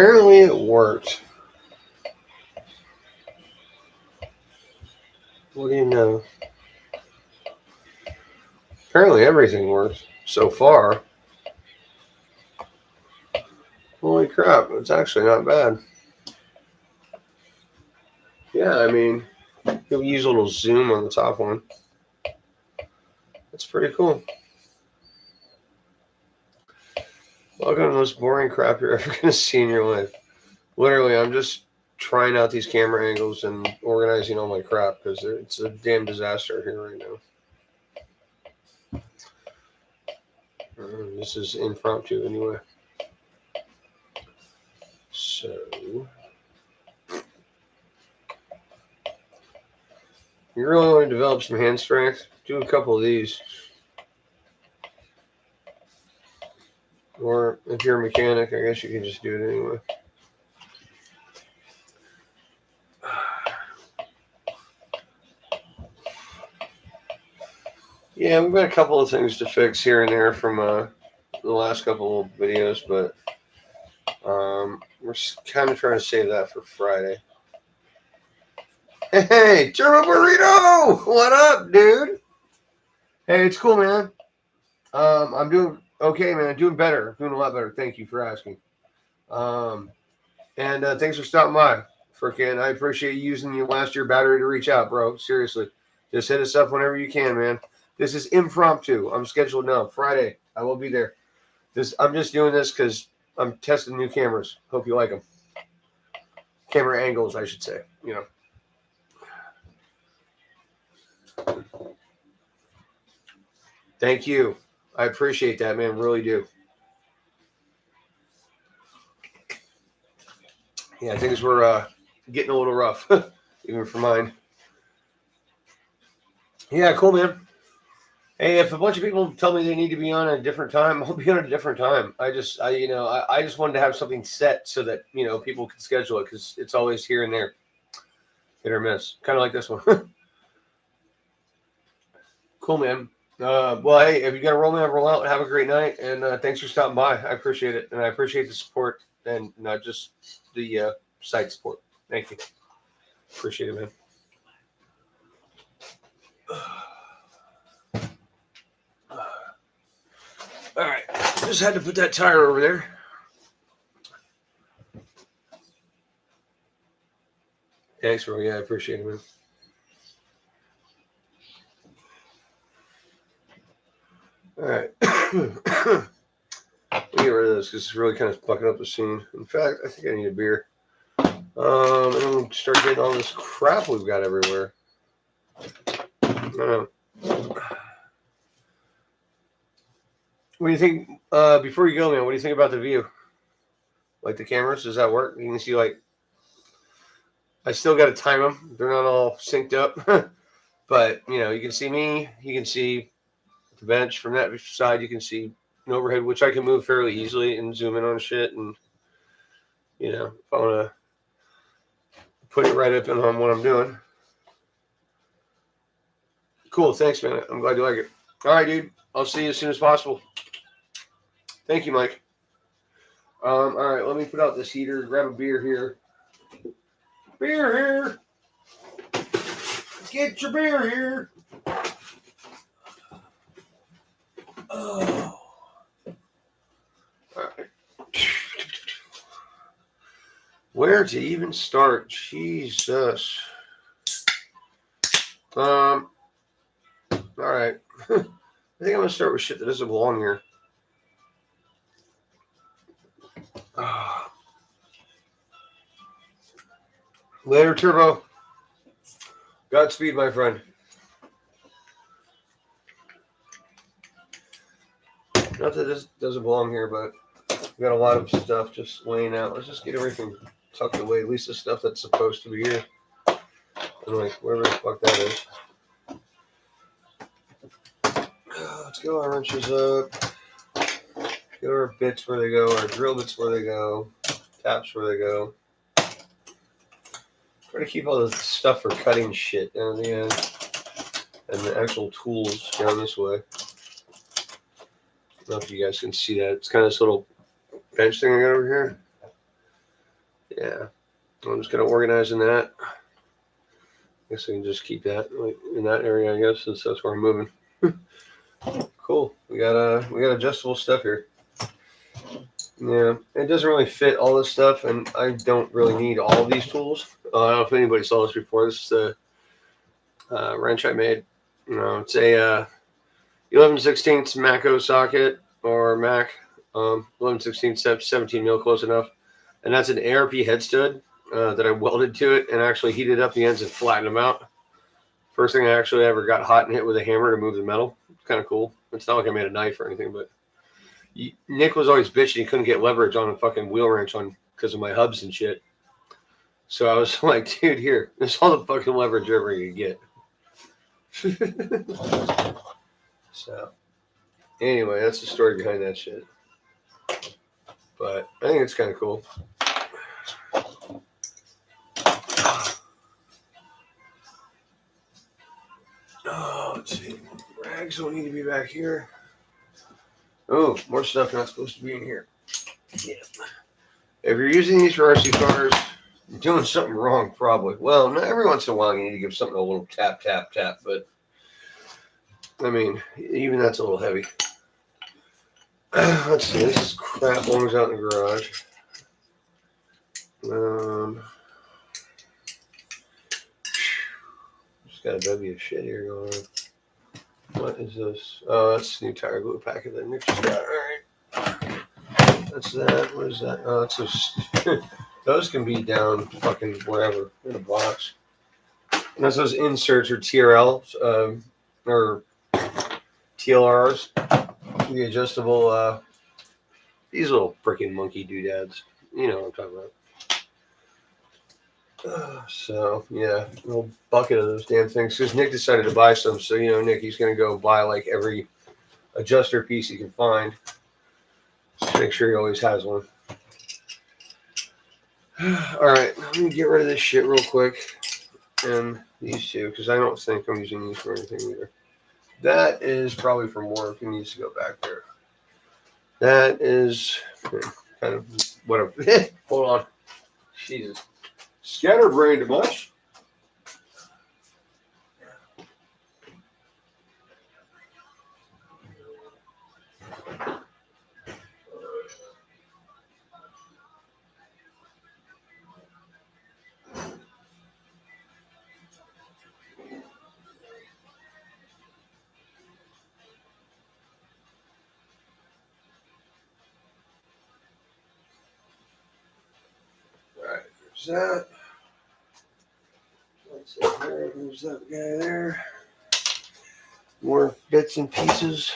Apparently it worked. What do you know? Apparently everything works so far. Holy crap, it's actually not bad. Yeah, I mean, you'll use a little zoom on the top one. That's pretty cool. Welcome to the most boring crap you're ever going to see in your life. Literally, I'm just trying out these camera angles and organizing all my crap because it's a damn disaster here right now. This is impromptu anyway. So, you really want to develop some hand strength? Do a couple of these. Or if you're a mechanic, I guess you can just do it anyway. Yeah, we've got a couple of things to fix here and there from the last couple of videos, but we're kind of trying to save that for Friday. Hey, Turbo Burrito! What up, dude? Hey, it's cool, man. I'm doing okay, man. Doing better. Doing a lot better. Thank you for asking. And thanks for stopping by. Freaking, I appreciate you using your last year battery to reach out, bro. Seriously. Just hit us up whenever you can, man. This is impromptu. I'm scheduled now. Friday. I will be there. I'm just doing this because I'm testing new cameras. Hope you like them. Camera angles, I should say. You know. Thank you. I appreciate that, man. Really do. Yeah, things were getting a little rough, even for mine. Yeah, cool, man. Hey, if a bunch of people tell me they need to be on a different time, I'll be on a different time. I just wanted to have something set so that people can schedule it because it's always here and there, hit or miss. Kind of like this one. Cool, man. Well, hey, if you got to roll in, roll out. Have a great night, and thanks for stopping by. I appreciate it, and I appreciate the support, and not just the site support. Thank you. Appreciate it, man. All right, just had to put that tire over there. Thanks, bro. Yeah, I appreciate it, man. All right. Let me get rid of this because it's really kind of fucking up the scene. In fact, I think I need a beer. And then start getting all this crap we've got everywhere. What do you think? Before you go, man, what do you think about the view? Like the cameras, does that work? You can see, like, I still got to time them. They're not all synced up. But, you can see me. You can see the bench from that side. You can see an overhead, which I can move fairly easily and zoom in on shit. And, if I want to put it right up on what I'm doing. Cool. Thanks, man. I'm glad you like it. All right, dude. I'll see you as soon as possible. Thank you, Mike. All right. Let me put out this heater. Grab a beer here. Beer here. Get your beer here. Oh. All right. Where to even start? Jesus. All right. I think I'm going to start with shit that doesn't belong here. Later, Turbo. Godspeed, my friend. Not that this doesn't belong here, but we got a lot of stuff just laying out. Let's just get everything tucked away. At least the stuff that's supposed to be here. And like wherever the fuck that is. Let's get our wrenches up. Get our bits where they go. Our drill bits where they go. Taps where they go. Try to keep all the stuff for cutting shit down the end. And the actual tools down this way. I don't know if you guys can see that. It's kind of this little bench thing I got over here. yeah, I'm just gonna organize in that. I guess I can just keep that in that area. I guess since that's where I'm moving. Cool. We got adjustable stuff here. Yeah, it doesn't really fit all this stuff, and I don't really need all of these tools. I don't know if anybody saw this before. This is the wrench I made. It's a 11/16 Mako socket or Mac 11/16 17 mil, close enough, and that's an ARP head stud that I welded to it and actually heated up the ends and flattened them out. First thing I actually ever got hot and hit with a hammer to move the metal. It's kind of cool. It's not like I made a knife or anything, but Nick was always bitching he couldn't get leverage on a fucking wheel wrench on because of my hubs and shit. So I was like, dude, here, this is all the fucking leverage you're ever gonna get. So anyway, that's the story behind that shit. But I think it's kind of cool. Oh, let's see. Rags don't need to be back here. Oh, more stuff not supposed to be in here. Yeah. If you're using these for RC cars, you're doing something wrong, probably. Well, not every once in a while you need to give something a little tap, tap, tap. But, I mean, even that's a little heavy. Let's see. This is crap belongs out in the garage. Just got a bevy of shit here going on. What is this? Oh, that's the new tire glue packet that Nick just got. All right. That's that. What is that? Oh, it's a... Those can be down fucking wherever in a box. And that's those inserts or TRLs or TLRs. The adjustable, these little freaking monkey doodads. You know what I'm talking about. So, yeah, a little bucket of those damn things. Because Nick decided to buy some. So, Nick, he's going to go buy like every adjuster piece he can find. Just make sure he always has one. All right, let me get rid of this shit real quick. And these two, because I don't think I'm using these for anything either. That is probably for work. It needs to go back there. That is kind of whatever. Hold on. Jesus. Scatterbrained much? Alright, there's that. Let's see here. There's that guy there. More bits and pieces.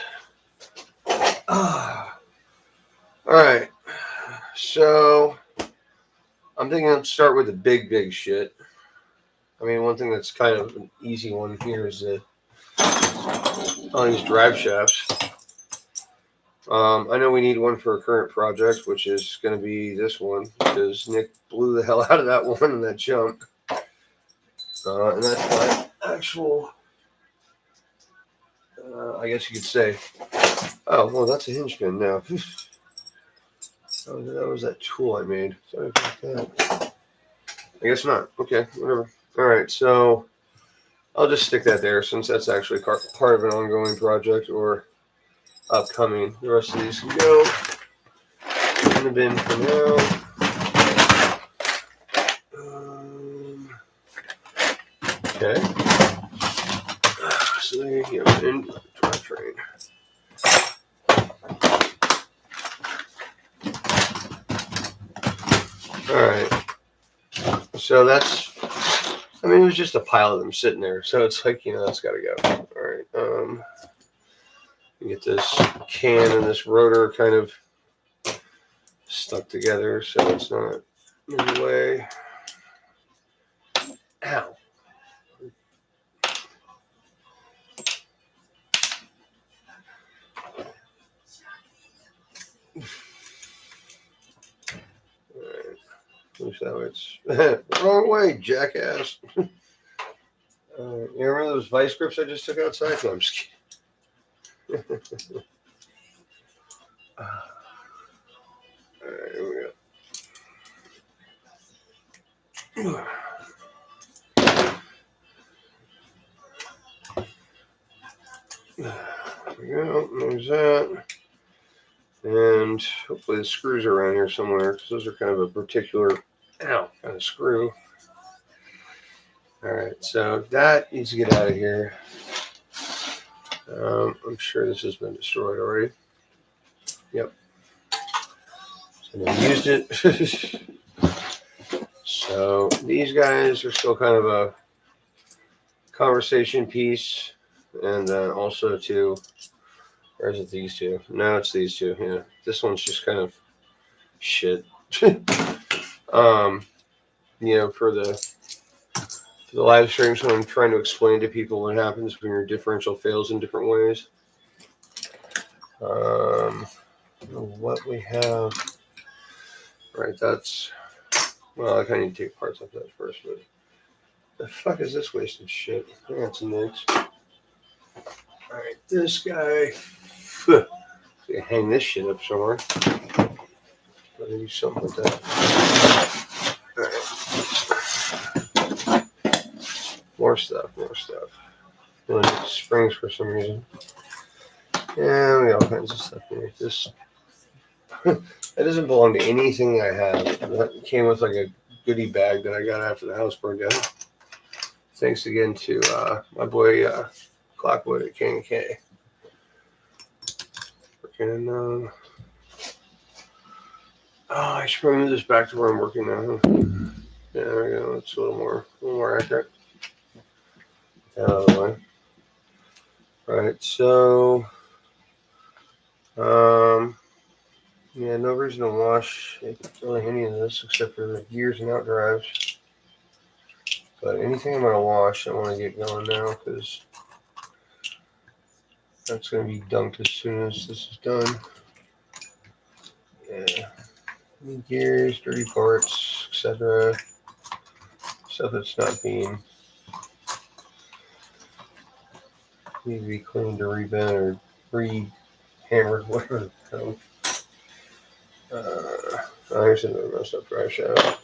Alright. So I'm thinking I'll start with the big shit. I mean, one thing that's kind of an easy one here is all these drive shafts. I know we need one for a current project, which is going to be this one, because Nick blew the hell out of that one in that jump. And that's my actual, I guess you could say, oh, well, that's a hinge pin now. That was that tool I made. Sorry about that. I guess not. Okay, whatever. All right, so I'll just stick that there since that's actually part of an ongoing project or upcoming. The rest of these can go in the bin for now. Okay. So there you go. In drivetrain. All right. So that's, I mean, it was just a pile of them sitting there. So it's like, that's got to go. All right. Get this can and this rotor kind of stuck together so it's not in the way. Ow. Alright. At least that way it's wrong way, jackass. You remember those vice grips I just took outside? No, I'm just kidding. Alright, here we go. There we go. There's that. And hopefully the screws are around here somewhere, because those are kind of a particular, kind of screw. All right, so that needs to get out of here. I'm sure this has been destroyed already. Yep. So I used it. So these guys are still kind of a conversation piece, and then also to, or is it these two? No, it's these two. Yeah, this one's just kind of shit. For the live streams when I'm trying to explain to people what happens when your differential fails in different ways. What we have, right? That's, well, I kind of need to take parts off that first, but the fuck is this wasting shit? That's next. All right, this guy. Hang this shit up somewhere. Gotta do something with that. Alright. More stuff. Springs for some reason. Yeah, we got all kinds of stuff here. This that doesn't belong to anything I have. That came with like a goodie bag that I got after the house burned down. Thanks again to my boy Clockwood at K&K. Freaking I should probably move this back to where I'm working now. Yeah, there we go. It's a little more accurate. Out of the way. Right, so no reason to wash really any of this except for the gears and out drives. But anything I'm going to wash, I want to get going now because that's going to be dunked as soon as this is done. Yeah. Any gears, dirty parts, etc. Stuff that's not being need to be cleaned or rebent or re-hammered, whatever the hell. Here's another messed up dry shaft.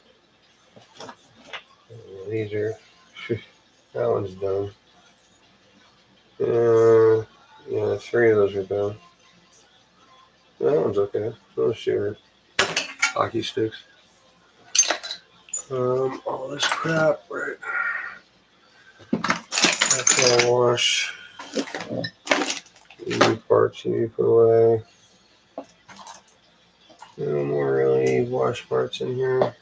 These are, that one's done. Yeah, 3 of those are done. That one's okay. Those two are hockey sticks. All this crap, right? That's all wash. Easy parts you need to put away. No more really wash parts in here.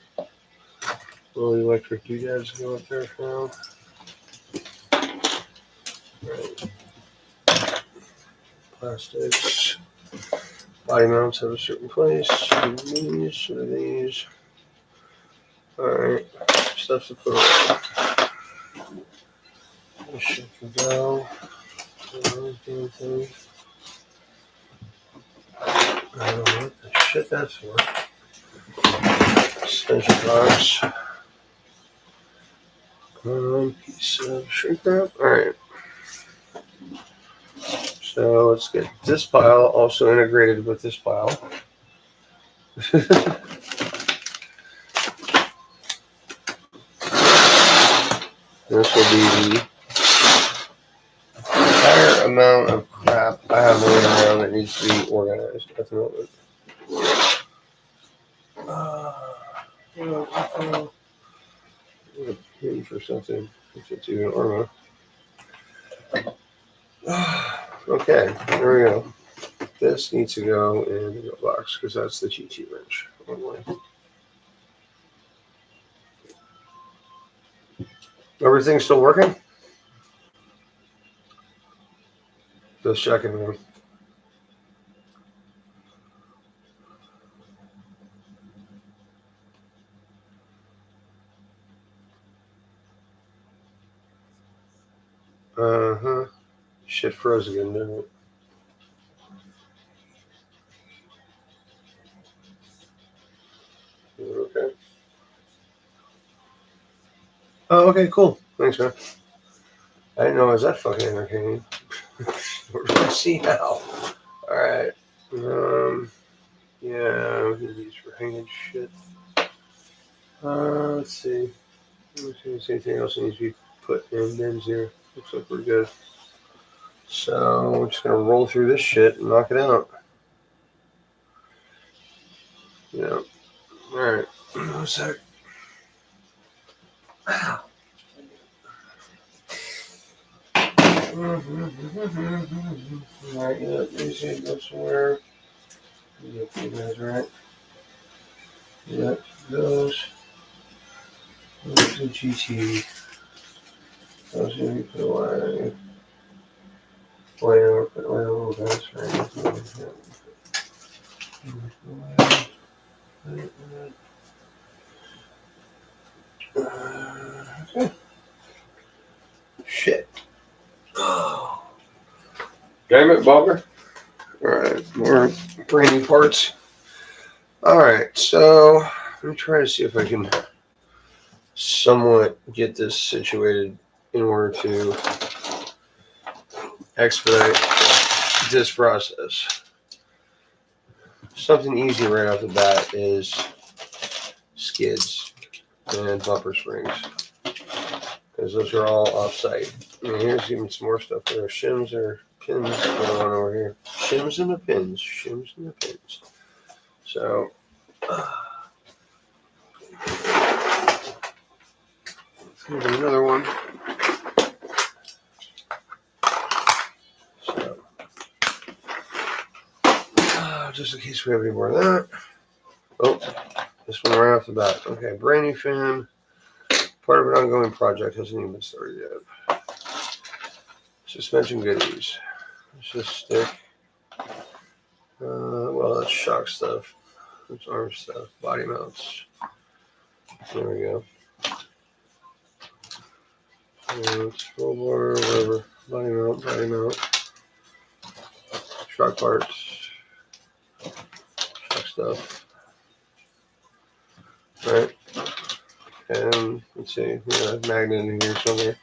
Little electric doodads go up there for now. Right. Plastics. Body mounts have a certain place. These or these. Alright. Stuff to put away. This shit can go. I don't know what the shit that's for. Suspension box. Piece of shrink wrap. Alright. So let's get this pile also integrated with this pile. This will be the entire amount of crap I have laying around that needs to be organized at the moment. A pin for something. If it's even Orma. Okay, there we go. This needs to go in the box because that's the GT wrench. Everything's still working? Just checking them. Shit froze again, didn't it? Okay. Oh, okay, cool. Thanks, man. I didn't know it was that fucking entertaining. We're gonna see now. Alright. Yeah, we can use for hanging shit. Let's see. Let me see if there's anything else that needs to be put in bins here. Looks like we're good. So we're just gonna roll through this shit and knock it out. Yeah. Alright. One sec. Alright, yeah, these should go somewhere. Yeah, you guys right. Yeah, those. Those are GT. Those are going to put away. Wait, put away a little bit, right? Okay. Shit. Oh. Damn it, Bobber. Alright, more brand new parts. Alright, so let me try to see if I can somewhat get this situated in order to expedite this process. Something easy right off the bat is skids and bumper springs, because those are all off-site. And here's even some more stuff. There are shims or pins going on over here. Shims and the pins. Shims and the pins. So here's another one. So just in case we have any more of that. Oh, this one right off the bat. Okay, brand new fin. Part of an ongoing project, hasn't even been started yet. Suspension goodies. It's just stick. Well, that's shock stuff. That's arm stuff. Body mounts. There we go. It's full bore, whatever. Body mount. Shock parts. Shock stuff. Right. And let's see, we got a magnet in here somewhere.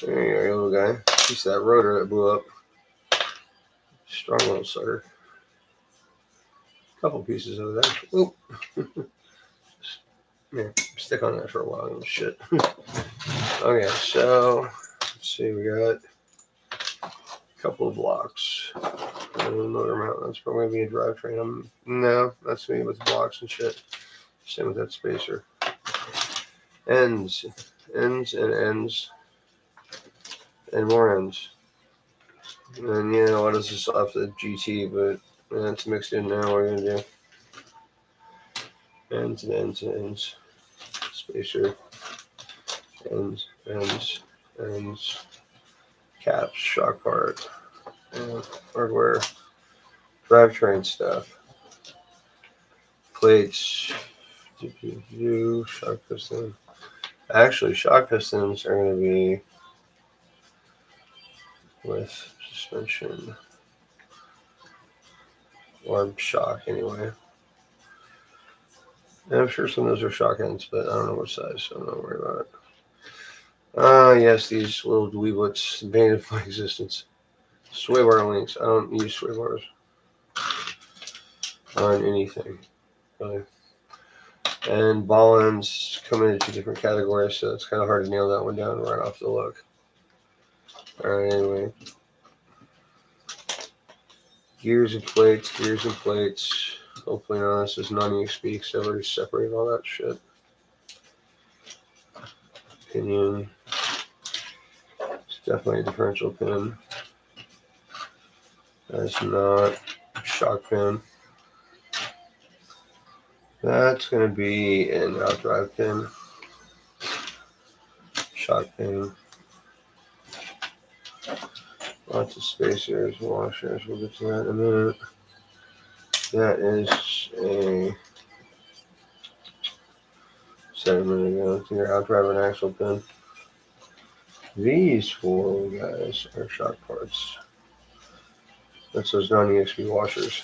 There you go, little guy. Piece of that rotor that blew up. Strong little sucker. Couple pieces of that. Oh. Yeah, stick on that for a while. Shit. Okay, so let's see, we got a couple of blocks. And motor mount. That's probably gonna be a drivetrain. No, that's me with the blocks and shit. Same with that spacer. Ends, and more ends. And you know what is this off the GT, but it's mixed in now. What are we gonna do? Ends. Spacer. Ends. Caps, shock part, hardware, drivetrain stuff, plates, shock piston. Actually, shock pistons are going to be with suspension or shock anyway. And I'm sure some of those are shock ends, but I don't know what size, so I'm not worried about it. Yes, these little dweeblets, bane of my existence. Sway bar links. I don't use sway bars on anything, really. And ball ends come into 2 different categories, so it's kind of hard to nail that one down right off the look. Alright, anyway. Gears and plates. Hopefully none of this is non-EXP, because I've already separated all that shit. Pinion. It's definitely a differential pin. That's not a shock pin. That's going to be an outdrive pin. Shock pin. Lots of spacers, washers. We'll get to that in a minute. That is a 7 minutes ago. It's either outdrive or an axle pin. These 4 guys are shock parts. That's those non-EXP washers.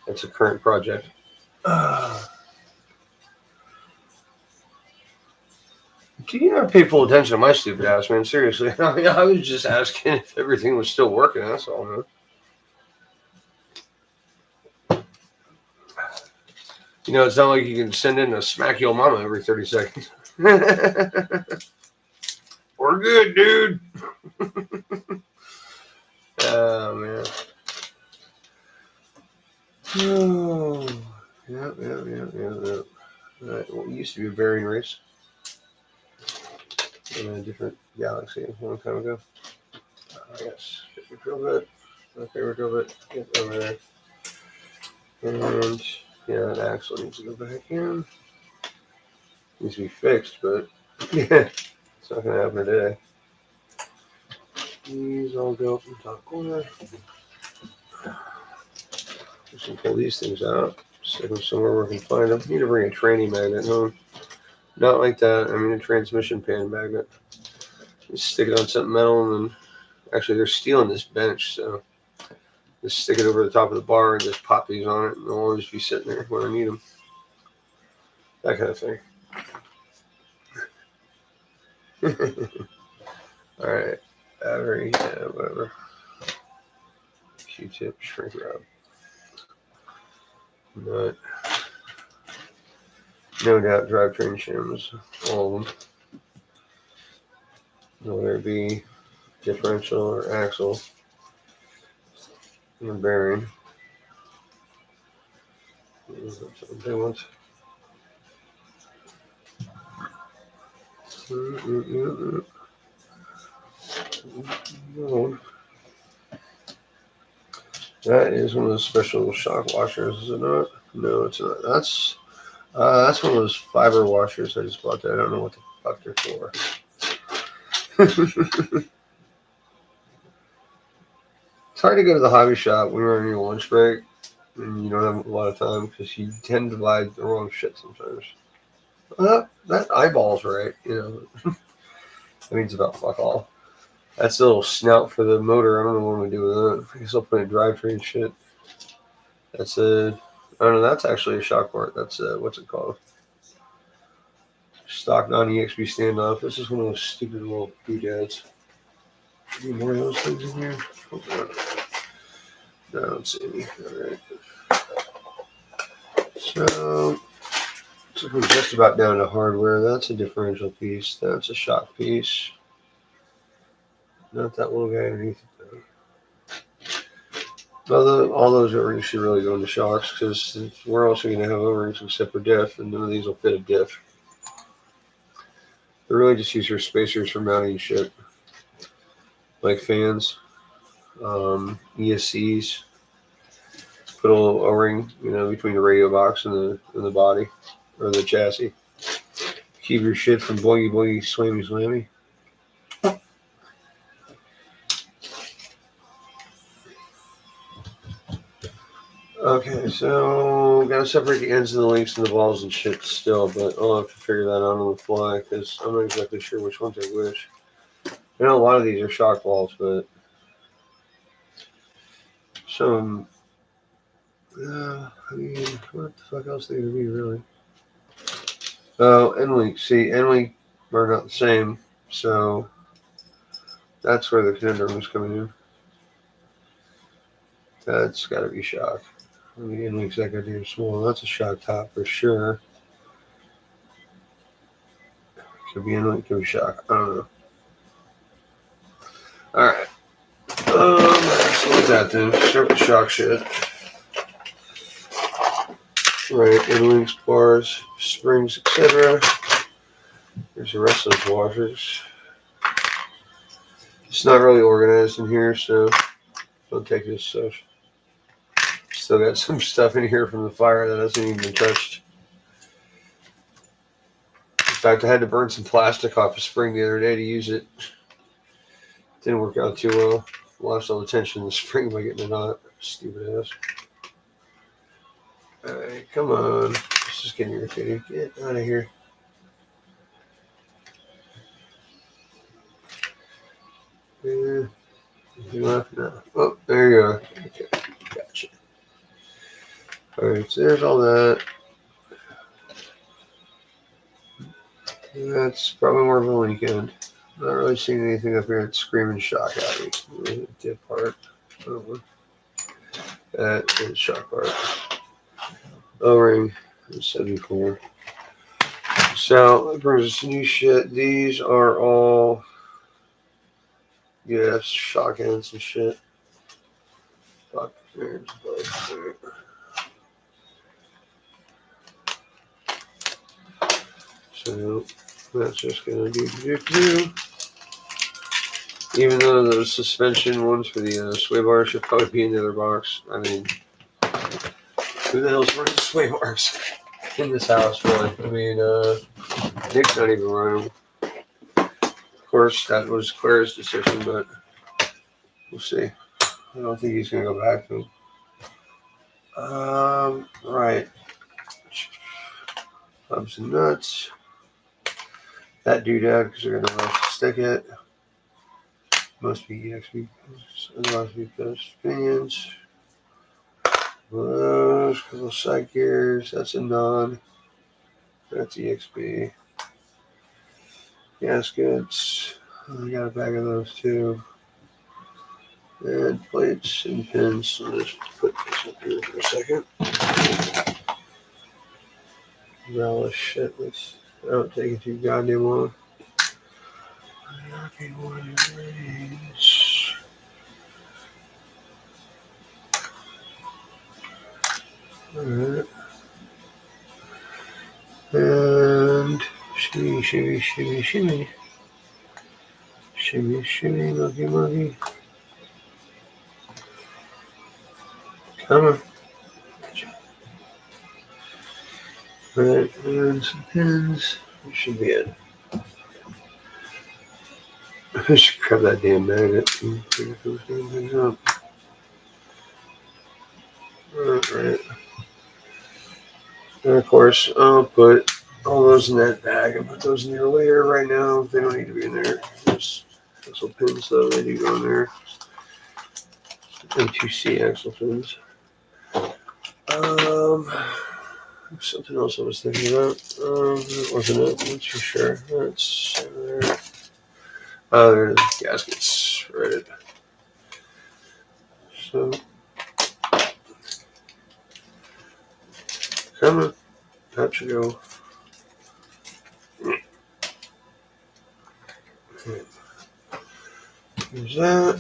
It's a current project. Do you not pay full attention to my stupid ass, man? Seriously. I was just asking if everything was still working. That's all, man. You know, it's not like you can send in a smack your mama every 30 seconds. We're good, dude. Oh, man. Oh, yeah. Right, well, it used to be a bearing race in a different galaxy a long time ago. Yes, favorite drill bit. My favorite drill bit. Get over there. And, yeah, that axle needs to go back in. Needs to be fixed, but, yeah, it's not going to happen today. These all go up in the top corner. Just pull these things out. Stick them somewhere where we can find them. Need to bring a tranny magnet home. Not like that. I mean a transmission pan magnet. Just stick it on something metal and then actually they're stealing this bench, so just stick it over the top of the bar and just pop these on it and they'll always be sitting there when I need them. That kind of thing. Alright. Battery, yeah, whatever. Q-tip, shrink wrap. Nut. No doubt drivetrain shims. All of them. Whether it be differential or axle or bearing. They want. No. That is one of those special shock washers, is it not? No, it's not. That's one of those fiber washers I just bought. That I don't know what the fuck they're for. It's hard to go to the hobby shop when you're on your lunch break and you don't have a lot of time because you tend to buy the wrong shit sometimes. That eyeball's right, you know. That means about fuck all. That's a little snout for the motor. I don't know what I'm gonna do with that. I guess I'll put in drivetrain shit. That's I don't know. That's actually a shock port. That's what's it called? Stock non-EXP standoff. This is one of those stupid little doodads. Any more of those things in here? Hold on. No, I don't see any. Alright. So, we're just about down to hardware. That's a differential piece. That's a shock piece. Not that little guy underneath it, though. All those O-rings should really go into shocks because we're also going to have O-rings except for diff, and none of these will fit a diff. They're really just used for spacers for mounting shit. Like fans, ESCs. Put a little O-ring, between the radio box and the body or the chassis. Keep your shit from boingy boingy slammy slammy. Okay, so gotta separate the ends of the links and the balls and shit still, but I'll have to figure that out on the fly because I'm not exactly sure which ones I wish. I know a lot of these are shock balls, but some. I mean, what the fuck else are they gonna be really? Oh, end links. See, end link are not the same, so that's where the conundrum is coming in. That's got to be shock. I mean, end link's that goddamn small. That's a shock top for sure. Could be end link, could be shock. I don't know. All right. So what's that then? Start with the shock shit. Right, end links, bars, springs, etc. There's the rest of those washers. It's not really organized in here, so don't take it as such. Still got some stuff in here from the fire that hasn't even been touched. In fact, I had to burn some plastic off a spring the other day to use it. Didn't work out too well. Lost all the tension in the spring by getting it out. Stupid ass. Alright, come on. This is getting irritating. Get out of here. You left? No. Oh, there you are. Okay, gotcha. Alright, so there's all that. That's probably more of a weekend. Not really seeing anything up here that's screaming shock at me. Dip part. That is shock part. O-ring. I said before. So that brings us to new shit. These are all shotguns and shit. Fuck. So that's just gonna do. Even though those suspension ones for the sway bars should probably be in the other box. I mean, who the hell's running sway bars in this house, really? I mean, Nick's not even running. Of course, that was Claire's decision, but we'll see. I don't think he's gonna go back to him. Right. Hubs and nuts. That doodad, because they're gonna rush to stick it. Must be EXP. Must be post opinions. Those couple side gears. That's a non. That's EXP. Gaskets. I got a bag of those too. And plates and pins. So let's put this up here for a second. Relish shit. I don't take it too goddamn long. Alright. And shimmy, shimmy, shimmy, shimmy. Shimmy, shimmy, muggy, muggy. Come on. Alright, and some pins. That should be it. I should grab that damn magnet and figure those damn things up. Alright. And of course, I'll put all those in that bag and put those in there later. Right now, they don't need to be in there. There's axle pins, though, they do go in there. M2C axle pins. Something else I was thinking about. That wasn't it. I'm not too sure. That's there. Oh, there's the gaskets. Right. So, come on. That should go. There's that.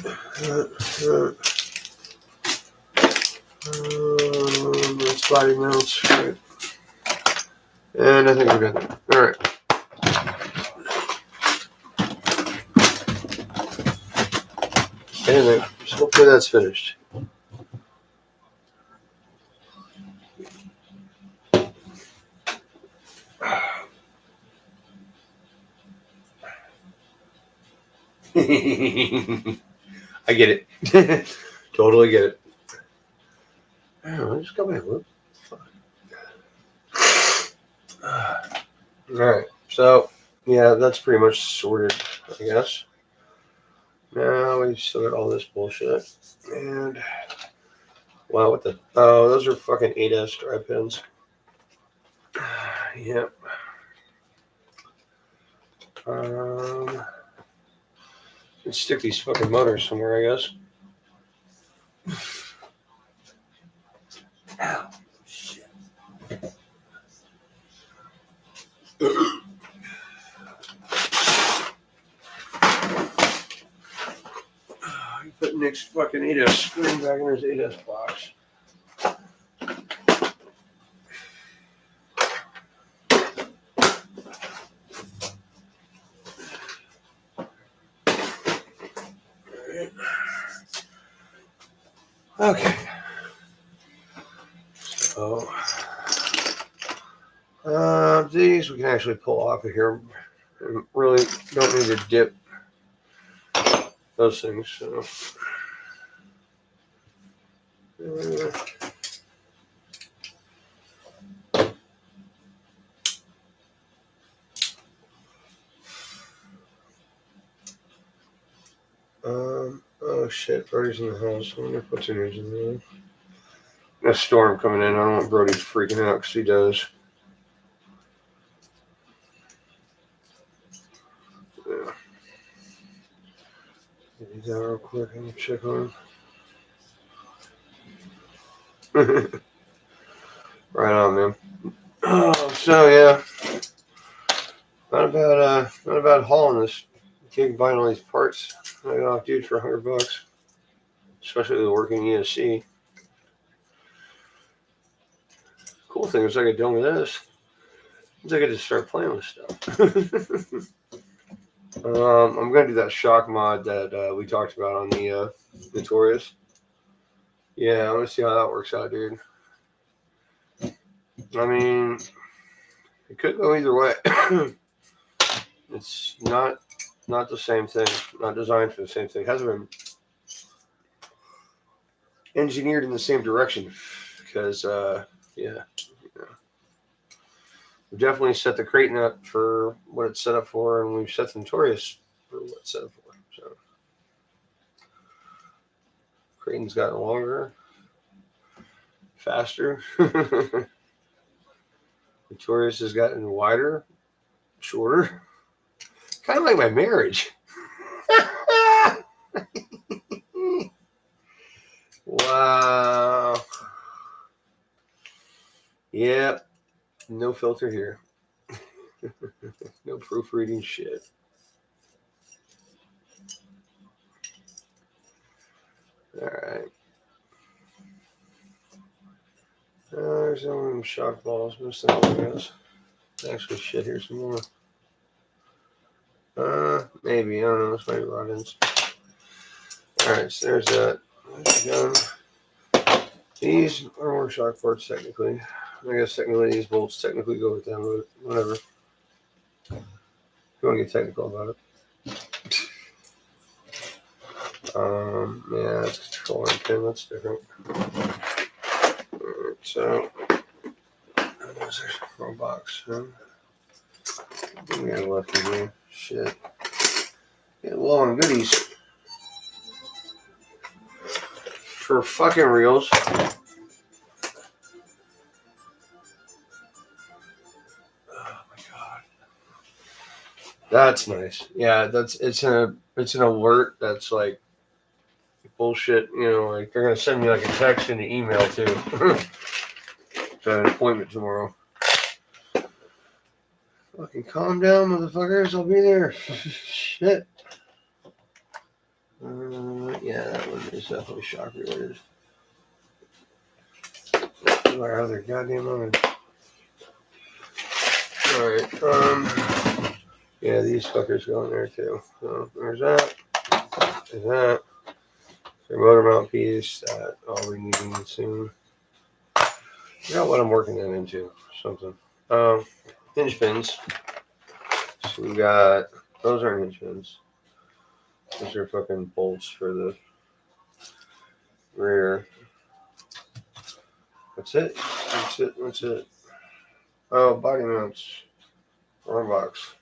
That's body mounts. Right. And I think we're done. All right. Anyway, so hopefully that's finished. I get it. Totally get it. I just got my lip. Alright, so yeah, that's pretty much sorted, I guess. Now we still got all this bullshit. And wow, what the those are fucking 8S drive pins. Yep. Let's stick these fucking motors somewhere, I guess. Ow, shit. Put Nick's fucking 8S screen back in his 8S box. Okay. So, these we can actually pull off of here. Really don't need to dip those things. So. Oh shit, Brody's in the house. I wonder if what's in there. A storm coming in. I don't want Brody freaking out because he does. Yeah. Get these out real quick and check on him. Right on, man. Oh, so yeah, not about hauling this gig, buying all these parts. I got off dude for $100, especially the working ESC. Cool thing is I could do with this is I could just start playing with stuff. I'm gonna do that shock mod that we talked about on the Notorious. Yeah, I want to see how that works out, dude. I mean, it could go either way. It's not the same thing. Not designed for the same thing. It hasn't been engineered in the same direction because yeah, we've definitely set the Kraton up for what it's set up for, and we've set the Notorious for what it's set up for. So Kraton's gotten longer, faster. Notorious has gotten wider, shorter. Kind of like my marriage. Wow. Yep. No filter here. No proofreading shit. Alright. There's some shock balls. Missing all those. Actually, shit, here's some more. Maybe. I don't know. This might be rod ends. Alright, so there's that. There's the gun. These are more shock parts, technically. I guess technically these bolts technically go with them, but whatever. If you want to get technical about it. Yeah, that's controller and pin. That's different. Alright, so there's a front box. Huh? We got left in here. Shit. Get low on goodies. For fucking reals. Oh my god. That's nice. Yeah, it's an alert that's like bullshit, you know, like they're gonna send me like a text and an email too. Got an appointment tomorrow. Fucking calm down, motherfuckers. I'll be there. Shit. Yeah, that one is definitely shock related. Our other goddamn one. Alright, yeah, these fuckers go in there too. So there's that. There's that. Their motor mount piece that I'll be needing soon. I forgot what I'm working that into. Something. Hinge pins. So we got, those aren't hinge pins. Those are fucking bolts for the rear. That's it. That's it. That's it. Oh, body mounts. Wrong box.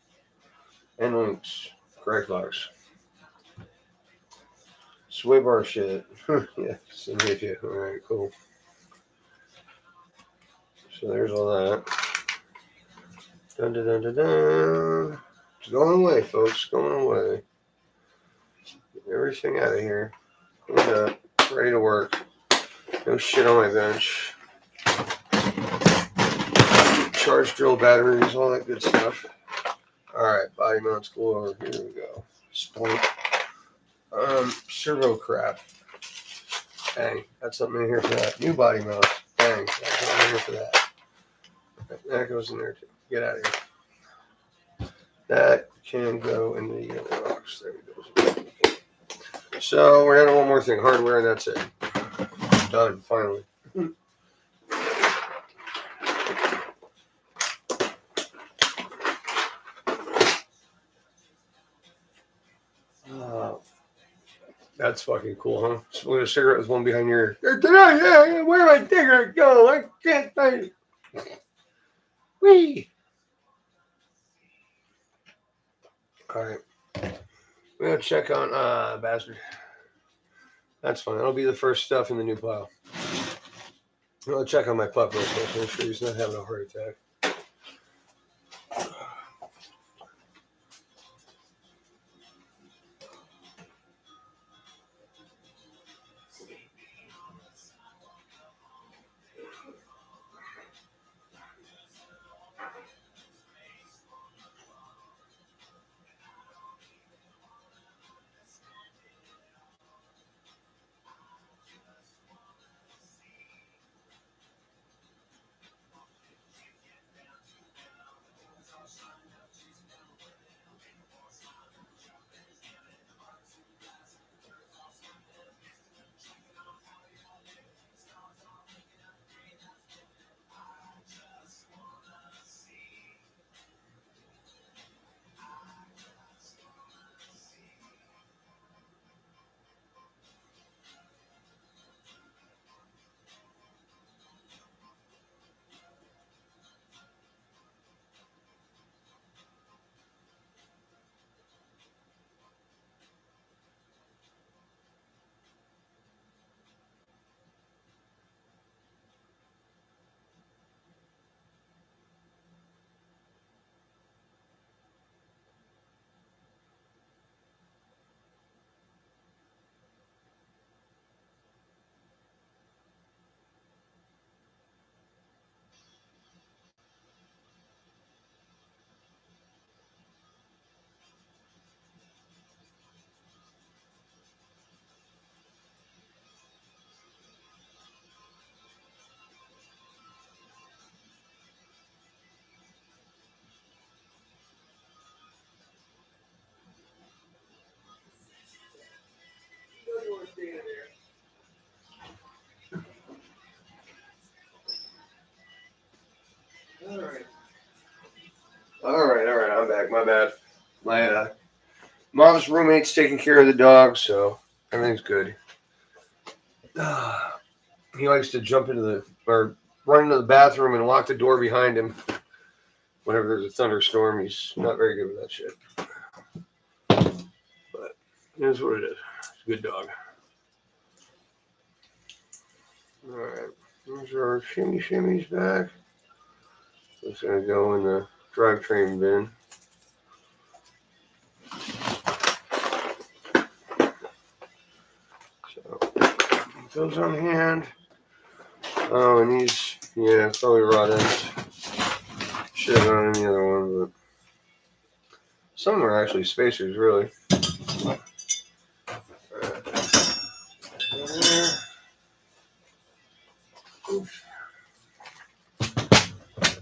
End links. Correct box. Sway bar shit. Yeah, same with you. Alright, cool. So there's all that. Dun dun dun dun dun. It's going away, folks. Going away. Get everything out of here. Cleaned up. Ready to work. No shit on my bench. Charge drill batteries, all that good stuff. Alright, body mounts galore. Here we go. Splint. Servo crap. Bang. Got something in here for that. New body mount. Bang. Got something in here for that. That goes in there too. Get out of here. That can go in the other box. There it goes. So we're down to one more thing. Hardware, and that's it. Done, finally. That's fucking cool, huh? Split a cigarette with one behind your ear. Yeah, where my cigarette go? I can't find it. Whee! Alright. We're gonna check on bastard. That's fine. That'll be the first stuff in the new pile. I'll check on my pup real quick. Make sure he's not having a heart attack. back. My bad. My mom's roommate's taking care of the dog, so everything's good. He likes to jump into or run into the bathroom and lock the door behind him whenever there's a thunderstorm. He's not very good with that shit. But here's what it is. It's a good dog. Alright. There's our shimmies back. It's going to go in the drivetrain bin. So, those on hand. Oh, and these, yeah, probably rod ends. Should have done any other one, but some of them are actually spacers, really.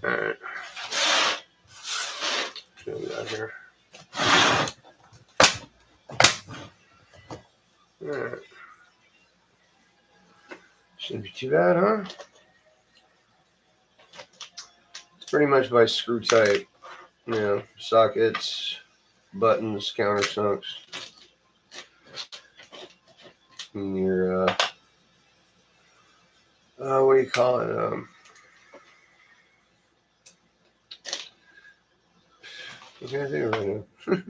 Alright. What we got here? Alright. Shouldn't be too bad, huh? It's pretty much by screw type. You know, sockets, buttons, countersunks. And your, what do you call it? I can't think of it right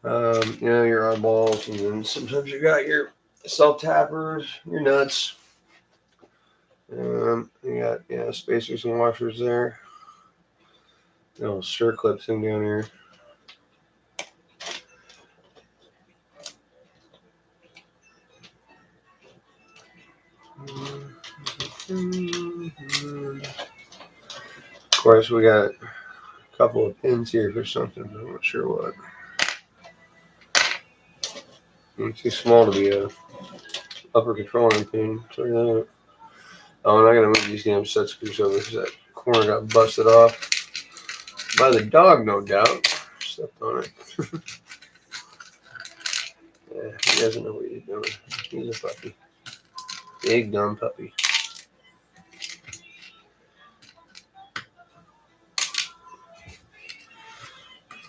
now. You know, your eyeballs, and then sometimes you got your self-tappers, your nuts. You got, yeah, spacers and washers there. Little stir clip thing down here. Of course, we got a couple of pins here for something. I'm not sure what. It's too small to be a upper controlling pin. So yeah. Oh, and I gotta move these damn set screws over because that corner got busted off by the dog, no doubt. Stepped on it. Yeah, he doesn't know what he's doing. He's a puppy. Big dumb puppy.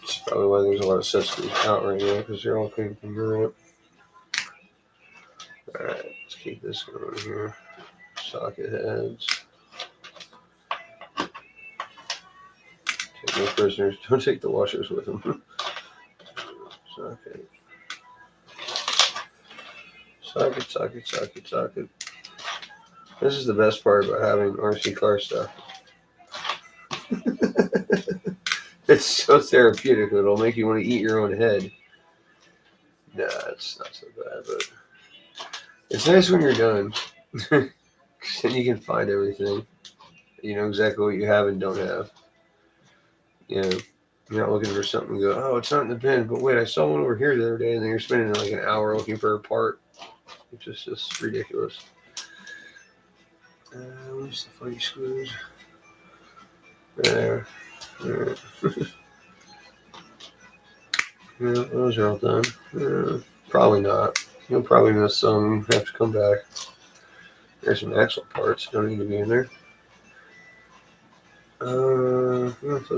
That's probably why there's a lot of set screws out right now, because they're all came from Europe. Alright, let's keep this going here. Socket heads. Take no prisoners. Don't take the washers with them. Socket. Socket. This is the best part about having RC car stuff. It's so therapeutic. It'll make you want to eat your own head. Nah, it's not so bad, but it's nice when you're done. Then you can find everything. You know exactly what you have and don't have. You know, you're not looking for something and go, oh, it's not in the bin, but wait, I saw one over here the other day, and then you're spending like an hour looking for a part. It's just ridiculous. Where's the funny screws? There. Yeah, those are all done. Probably not. You'll probably miss some. Have to come back. There's some axle parts. Don't need to be in there. Those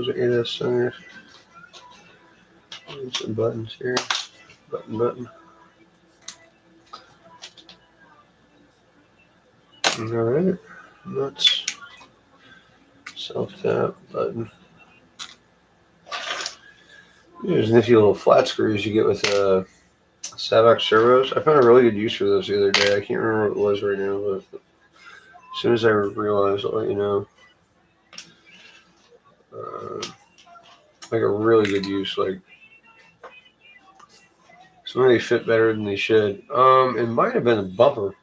are ADAS centers. There's some buttons here. Button. Alright. Nuts. Self-tap button. There's nifty little flat screws you get with Savox servos. I found a really good use for those the other day. I can't remember what it was right now, but as soon as I realize, I'll let you know. Like a really good use. Like some of they fit better than they should. It might have been a bumper.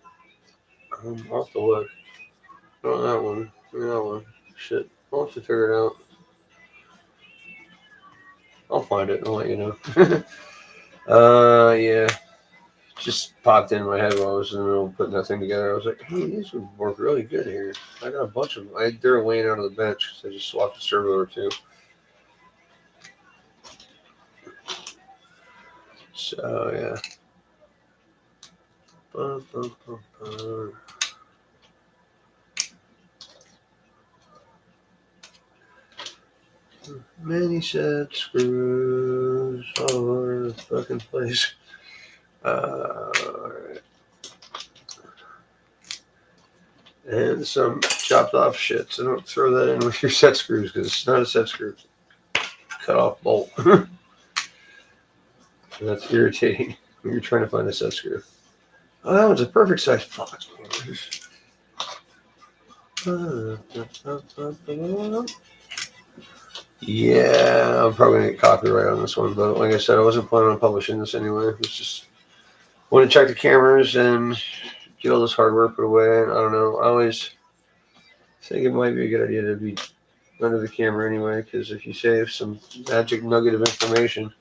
I'll have to look. Not that one. That one. Shit. I'll have to figure it out. I'll find it and I'll let you know. Yeah. Just popped in my head while I was in the middle of putting that thing together. I was like, hey, these would work really good here. I got a bunch of them. They're laying out on the bench, so I just swapped the servo or two. So, yeah. Many set screws all over the fucking place. Alright. And some chopped off shit. So don't throw that in with your set screws because it's not a set screw. Cut off bolt. So that's irritating when you're trying to find a set screw. Oh, that one's a perfect size. Fuck. Yeah, I'm probably gonna get copyright on this one, but like I said, I wasn't planning on publishing this anyway. It's just want to check the cameras and get all this hardware put away. And I don't know. I always think it might be a good idea to be under the camera anyway, because if you save some magic nugget of information,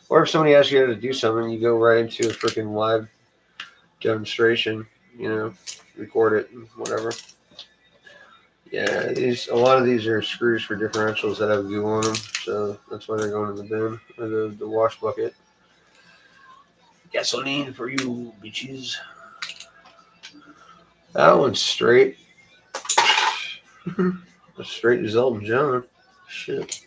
or if somebody asks you how to do something, you go right into a freaking live demonstration. You know, record it and whatever. Yeah, a lot of these are screws for differentials that have glue on them, so that's why they're going in the bin or the wash bucket. Gasoline for you, bitches. That one's straight. Straight as Elton John. Shit.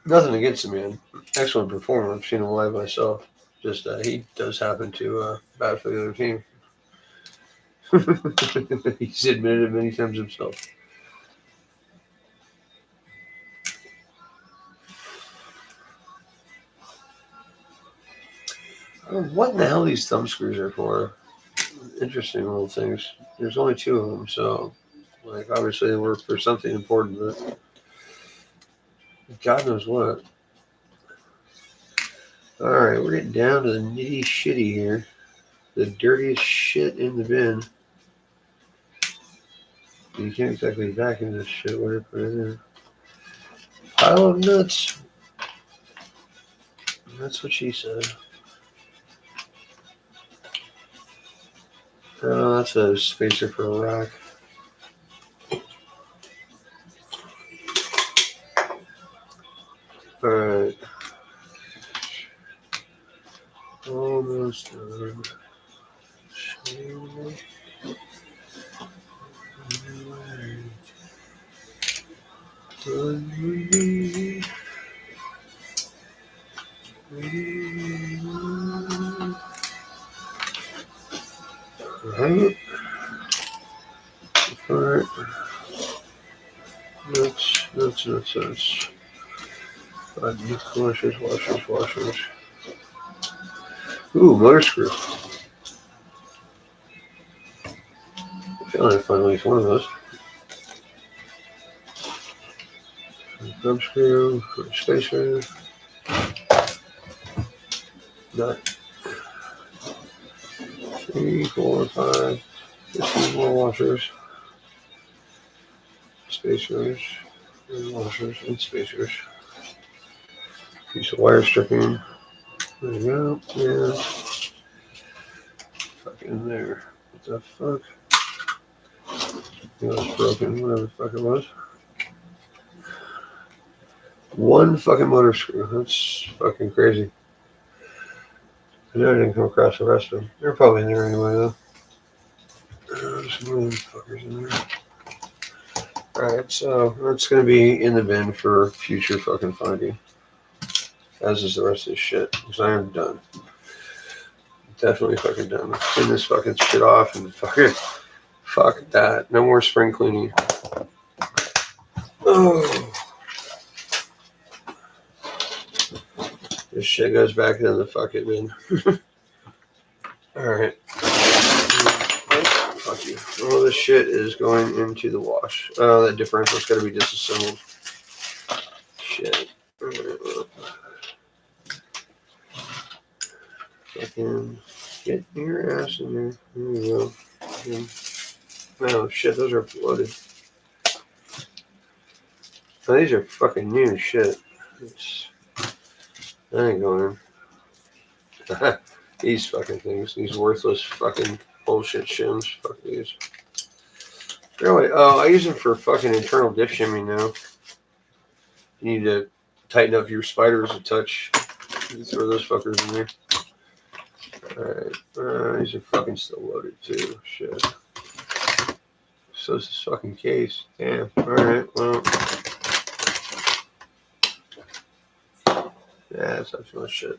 Nothing against him, man. Excellent performer. I've seen him live myself. Just he does happen to bat for the other team. He's admitted it many times himself. What in the hell these thumb screws are for? Interesting little things. There's only 2 of them, so like obviously they work for something important, but God knows what. Alright, we're getting down to the nitty shitty here. The dirtiest shit in the bin. You can't exactly vacuum this shit when you put it in. Pile of nuts. That's what she said. Oh, that's a spacer for a rack. Alright. Almost done. Right. Alright. Nuts. Washers. Ooh, motor screw. I feel like I find at least one of those. Thumb screw, spacer. Nut. 3, 4, 5, 15 more washers. Spacers. And washers and spacers. Piece of wire stripping. There you go. Yeah. Fuck in there. What the fuck? It was broken, whatever the fuck it was. 1 fucking motor screw. That's fucking crazy. I know I didn't come across the rest of them. They're probably in there anyway, though. There's more of these fuckers in there. Alright, so that's going to be in the bin for future fucking finding. As is the rest of this shit. Because I am done. Definitely fucking done. Clean this fucking shit off and fucking fuck that. No more spring cleaning. Oh. This shit goes back in the fucking bin. Alright. Fuck you. All this shit is going into the wash. Oh, that differential's gotta be disassembled. Shit. Fucking get your ass in there. There we go. Oh shit, those are loaded. Oh, these are fucking new shit. That ain't going in. These fucking things. These worthless fucking bullshit shims. Fuck these. Really? Oh, I use them for fucking internal diff shimming now. You need to tighten up your spiders a touch. You throw those fuckers in there. Alright. These are fucking still loaded too. Shit. So is this fucking case. Damn. Alright, well. Yeah, that's not too much shit.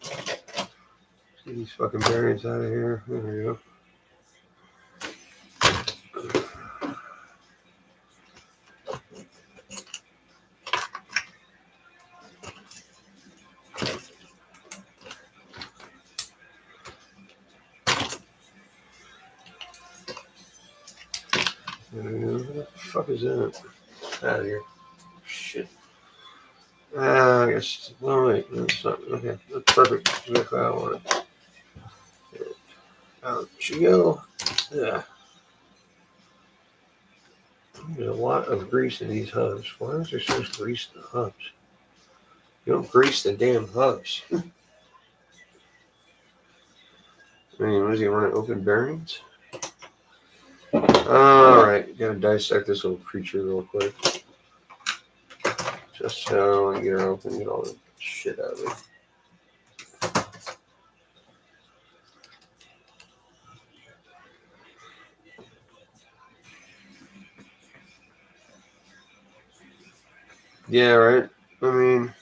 Get these fucking bearings out of here. There we go. What the fuck is that? Out of here. Shit. I guess. No, wait. That's not. Okay. That's perfect. Exactly how I want it. Out you go. Yeah. There's a lot of grease in these hubs. Why is there so much grease in the hubs? You don't grease the damn hubs. I mean, what is he running? Open bearings? Alright. Gotta dissect this little creature real quick. Just so I get her open, get all the shit out of it. Yeah, right. I mean,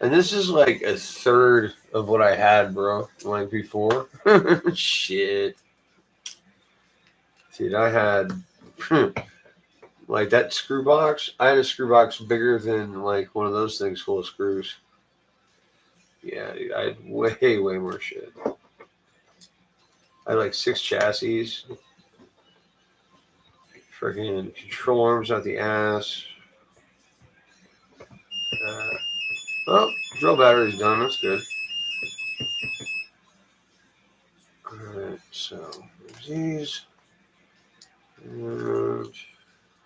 and this is like a third of what I had, bro. Like before. Shit. Dude, I had like that screw box. I had a screw box bigger than like one of those things full of screws. Yeah, dude, I had way, way more shit. I had like 6 chassis. Freaking control arms out the ass. Well, drill battery's done. That's good. Alright, so there's these. And,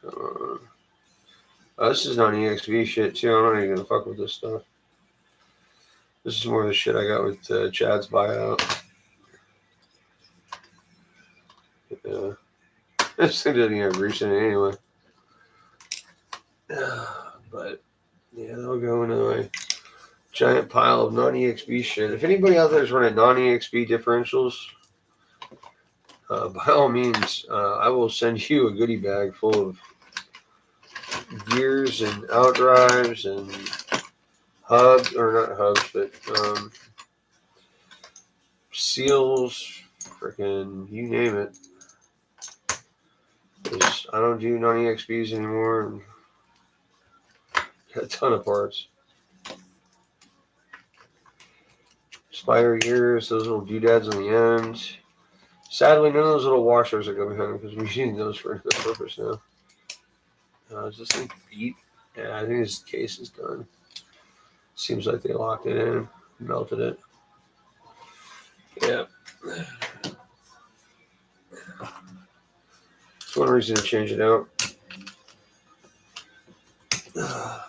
oh, this is not EXV shit, too. I'm not even gonna fuck with this stuff. This is more of the shit I got with Chad's buyout. Yeah. This thing doesn't have grease in it anyway. But, yeah, they'll go into my giant pile of non-EXB shit. If anybody out there is running non-EXB differentials, by all means, I will send you a goodie bag full of gears and outdrives and hubs, or not hubs, but seals, freaking you name it. I don't do non-EXBs anymore. And got a ton of parts. Spider gears, those little doodads on the end. Sadly, none of those little washers that go behind them because we're using those for another purpose now. Is this thing beat? Yeah, I think this case is done. Seems like they locked it in, melted it. Yeah. That's one reason to change it out. Yeah,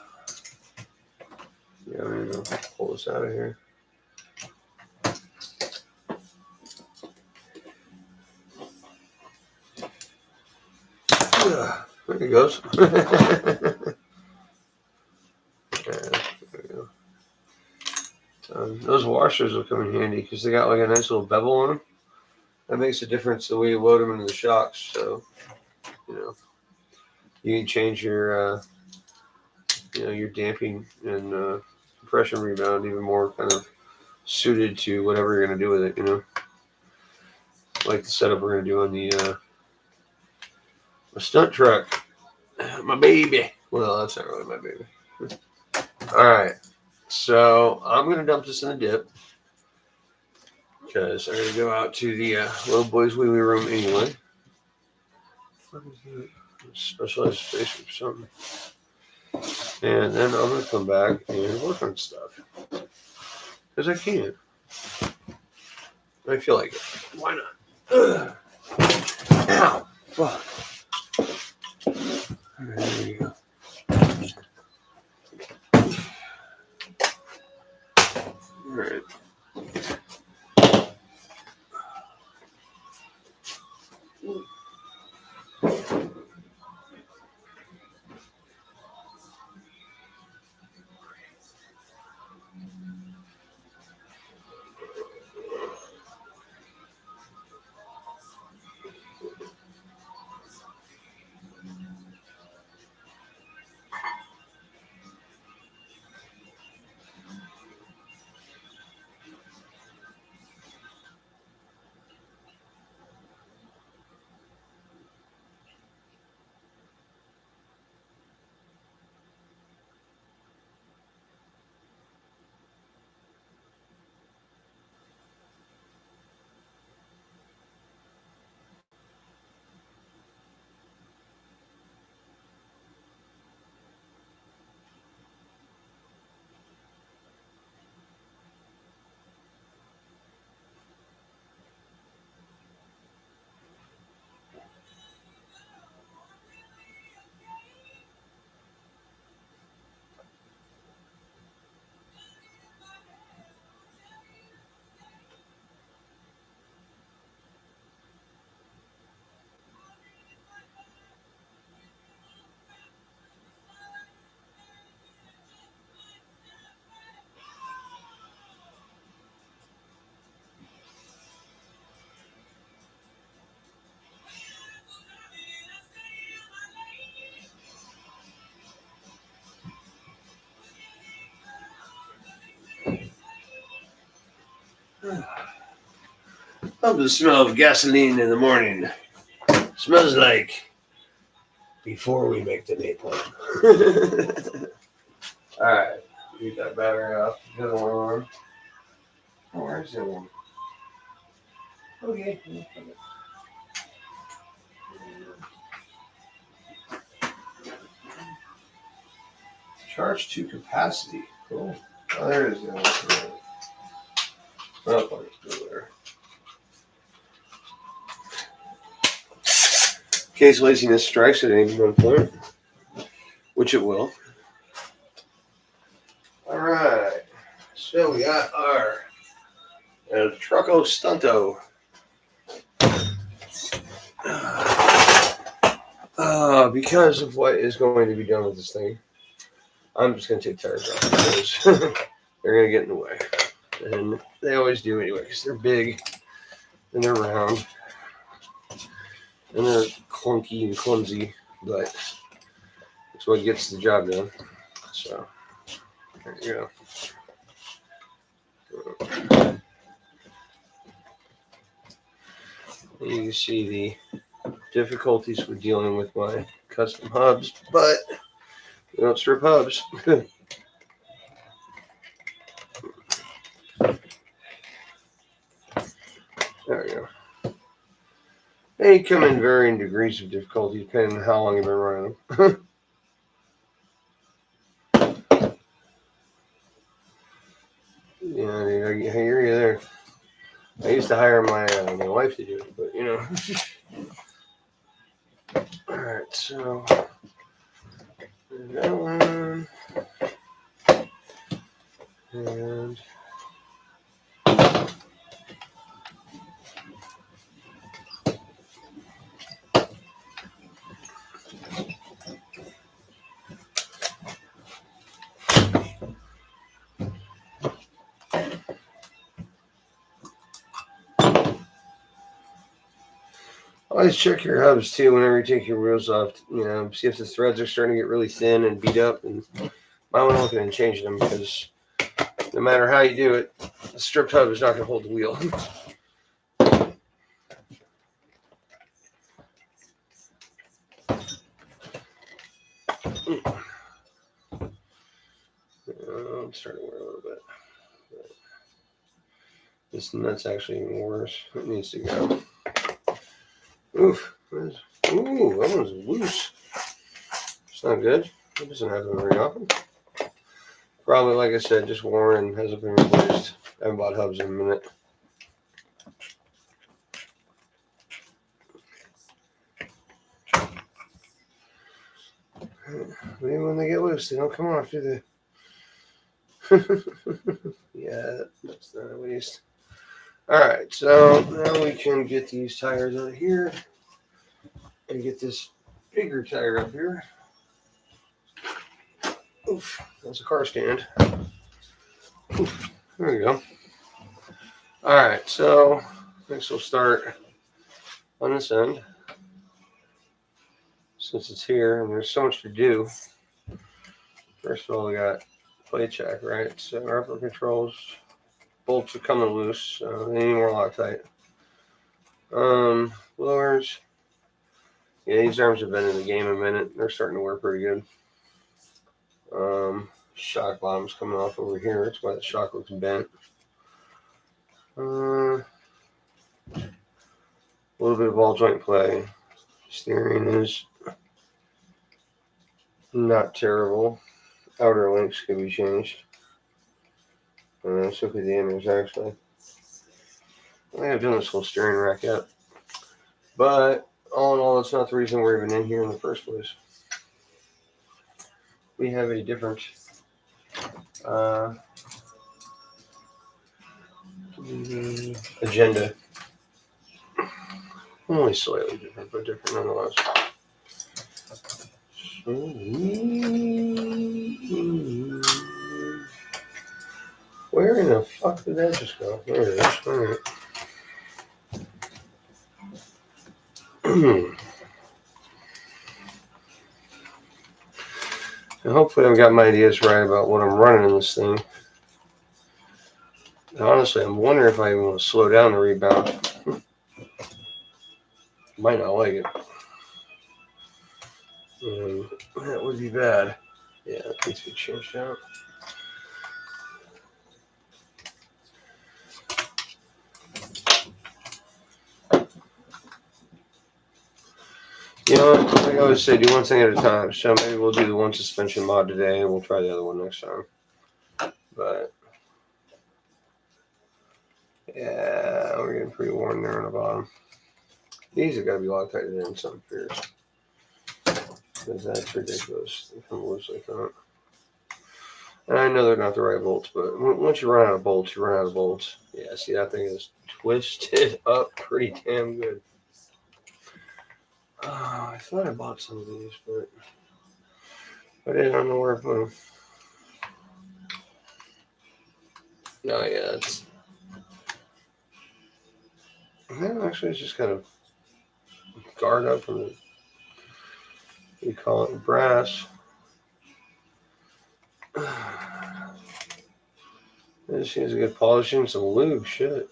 I'm going to pull this out of here. There it goes. There we go. Those washers will come in handy because they got like a nice little bevel on them. That makes a difference the way you load them into the shocks. So, you can change your, your damping and compression rebound even more kind of suited to whatever you're going to do with it, Like the setup we're going to do on the my stunt truck. My baby. Well, that's not really my baby. All right. So I'm going to dump this in the dip because I'm going to go out to the little boys' wee wee room anyway. Specialized space for something. And then I'm going to come back and work on stuff. Because I can. I feel like it. Why not? Ugh. Ow. Fuck. There you go. All right. Love the smell of gasoline in the morning. Smells like before we make the napalm. Alright, get that battery off. The other one. Oh, where's the other one? Okay. Charge to capacity. Cool. Oh, there it is. Oh, it's still there. In case laziness strikes at any one point, which it will. All right. So we got our Trucko Stunto. Because of what is going to be done with this thing, I'm just going to take tires off because they're going to get in the way. And they always do anyway because they're big and they're round and they're clunky and clumsy, but it's what gets the job done. So, there you go. You can see the difficulties with dealing with my custom hubs, but we don't strip hubs. There we go. They come in varying degrees of difficulty depending on how long you've been running them. Yeah, I hear you there. I used to hire my wife to do it, but you know. All right, so that one, and always check your hubs too whenever you take your wheels off. You know, see if the threads are starting to get really thin and beat up, and might want to look at and changing them because no matter how you do it, the stripped hub is not going to hold the wheel. I'm starting to wear a little bit. This nut's actually even worse. It needs to go. Oof. Ooh, that one's loose. It's not good. It doesn't happen very often. Probably, like I said, just worn and hasn't been replaced. I haven't bought hubs in a minute. Even when they get loose, they don't come off, do they? Yeah, that's not at least. Alright, so now we can get these tires out of here and get this bigger tire up here. Oof, that's a car stand. Oof, there we go. Alright, so next we'll start on this end. Since it's here and there's so much to do. First of all, we got plate check, right? So our upper controls, bolts are coming loose, so they need more Loctite. Blowers. Yeah, these arms have been in the game a minute. They're starting to work pretty good. Shock bottom's coming off over here. That's why the shock looks bent. A little bit of ball joint play. Steering is not terrible. Outer links could be changed. So could the inners, actually. I think I've done this whole steering rack yet. But all in all, that's not the reason we're even in here in the first place. We have a different agenda. Only slightly different, but different nonetheless. Where in the fuck did that just go? There it is. All right. And hopefully I've got my ideas right about what I'm running in this thing. And honestly, I'm wondering if I even want to slow down the rebound. Might not like it. That would be bad. Yeah, it needs to be changed out. You know what? Like I always say, do one thing at a time. So maybe we'll do the one suspension mod today, and we'll try the other one next time. But yeah, we're getting pretty worn there on the bottom. These have got to be Loctited in something fierce. Because that's ridiculous. They come loose like that. And I know they're not the right bolts, but once you run out of bolts, you run out of bolts. Yeah, see, that thing is twisted up pretty damn good. I thought I bought some of these, but I don't know where I put them. No, yeah, it's. No, actually, it's just kind of guard up from the. You call it brass. It just needs to get polishing, some lube, shit.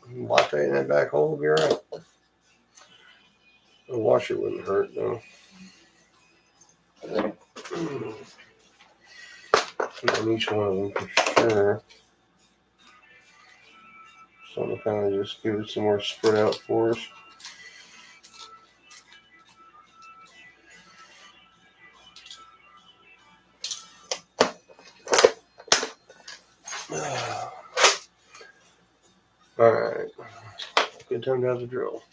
Lock that in that back hole, will be alright. A washer wouldn't hurt, though. On each one of them for sure. So I'm kind of just give it some more spread out force. Alright. Good time to have the drill.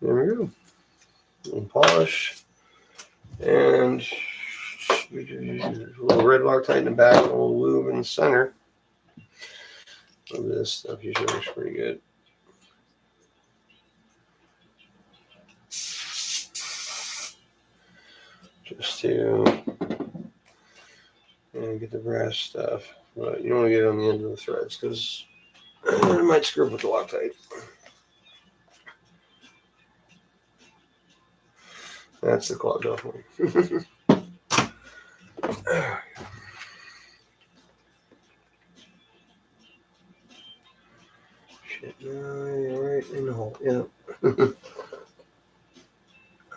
There we go. And polish. And a little red Loctite in the back, a little lube in the center. Look at this stuff. Usually looks pretty good. Just to get the brass stuff. But you don't want to get it on the end of the threads because it might screw up with the Loctite. That's the clogged off one. Shit, no, right in the hole. Yeah.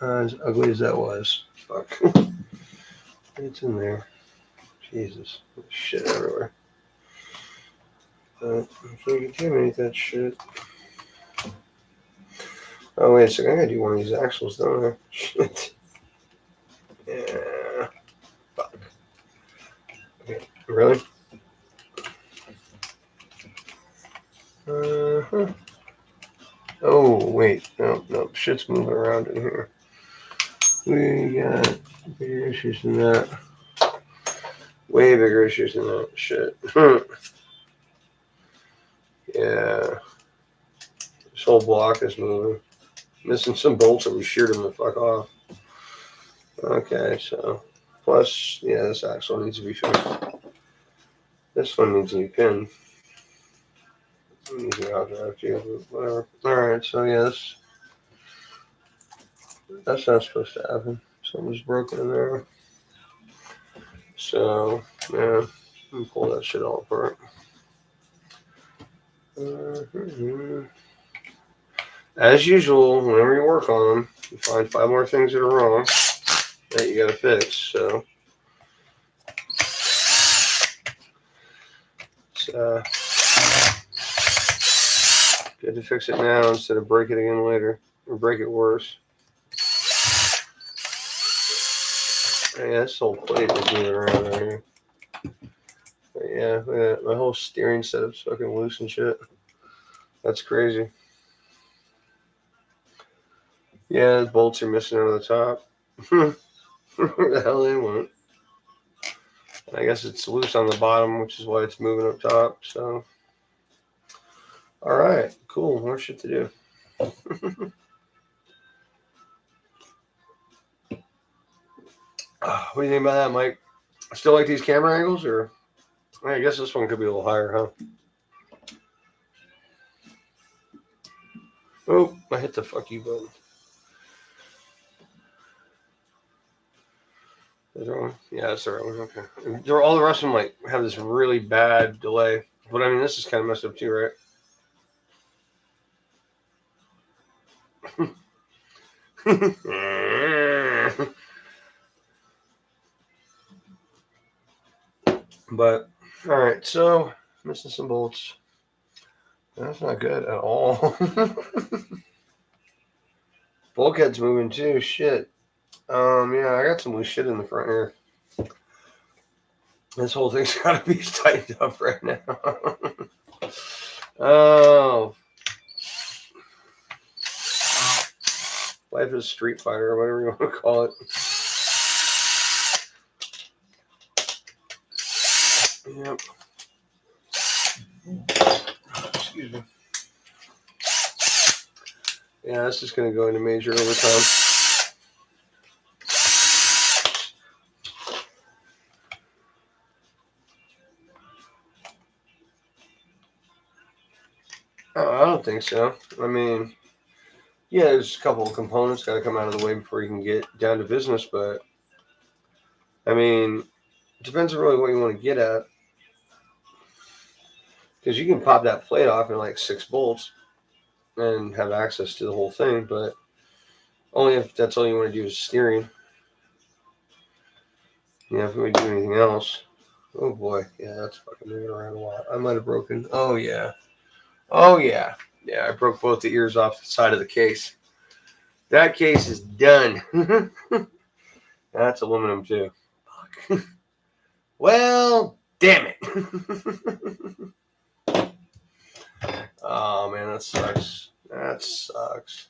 As ugly as that was. Fuck. It's in there. Jesus. There's shit everywhere. But I can't contaminate that shit. Oh, wait a second. I gotta do one of these axles, don't I? Shit. Yeah. Fuck. Okay. Really? Uh-huh. Oh, wait. No. Shit's moving around in here. We got bigger issues than that. Way bigger issues than that. Shit. Yeah. This whole block is moving. Missing some bolts that we sheared them the fuck off. Okay, so. Plus, yeah, this axle needs to be fixed. This one needs to be pinned. Easier out there after you, but whatever. Alright, so yeah, that's not supposed to happen. Something's broken in there. So, yeah, let me pull that shit all apart. As usual, whenever you work on them, you find 5 more things that are wrong that you gotta fix. So, it's good to fix it now instead of break it again later or break it worse. Yeah, this whole plate is moving around right here. But yeah, my whole steering setup's fucking loose and shit. That's crazy. Yeah, the bolts are missing on the top. Where the hell they went? I guess it's loose on the bottom, which is why it's moving up top. So, all right, cool. More shit to do. What do you think about that, Mike? Still like these camera angles, or I guess this one could be a little higher, huh? Oh, I hit the fuck you button. Is there one? Yeah, that's the right one. Okay. They're all the rest of them like have this really bad delay, but I mean this is kind of messed up too, right? But all right, so missing some bolts. That's not good at all. Bulkhead's moving too. Shit. Yeah, I got some loose shit in the front here. This whole thing's got to be tightened up right now. Oh, life is Street Fighter, or whatever you want to call it. Yep. Excuse me. Yeah, this is going to go into major overtime. Oh, I don't think so. I mean, yeah, there's a couple of components got to come out of the way before you can get down to business, but I mean, it depends on really what you want to get at. Because you can pop that plate off in like 6 bolts and have access to the whole thing, but only if that's all you want to do is steering. Yeah, if we do anything else. Oh boy, yeah, that's fucking moving around a lot. I might have broken. Oh yeah. Oh yeah. Yeah, I broke both the ears off the side of the case. That case is done. That's aluminum too. Fuck. Well, damn it. Oh man, that sucks. That sucks.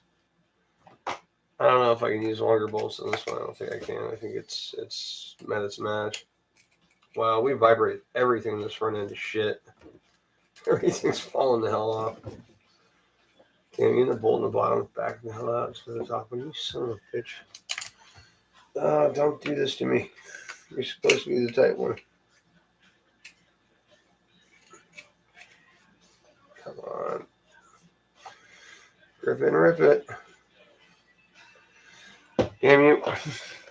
I don't know if I can use longer bolts than this one. I don't think I can. I think it's met its match. Wow, we vibrate everything in this front end to shit. Everything's falling the hell off. Damn, you the bolt in the bottom, back the hell out to the top one. You son of a bitch. Don't do this to me. You're supposed to be the tight one. Come on. Rip it and rip it. Damn you.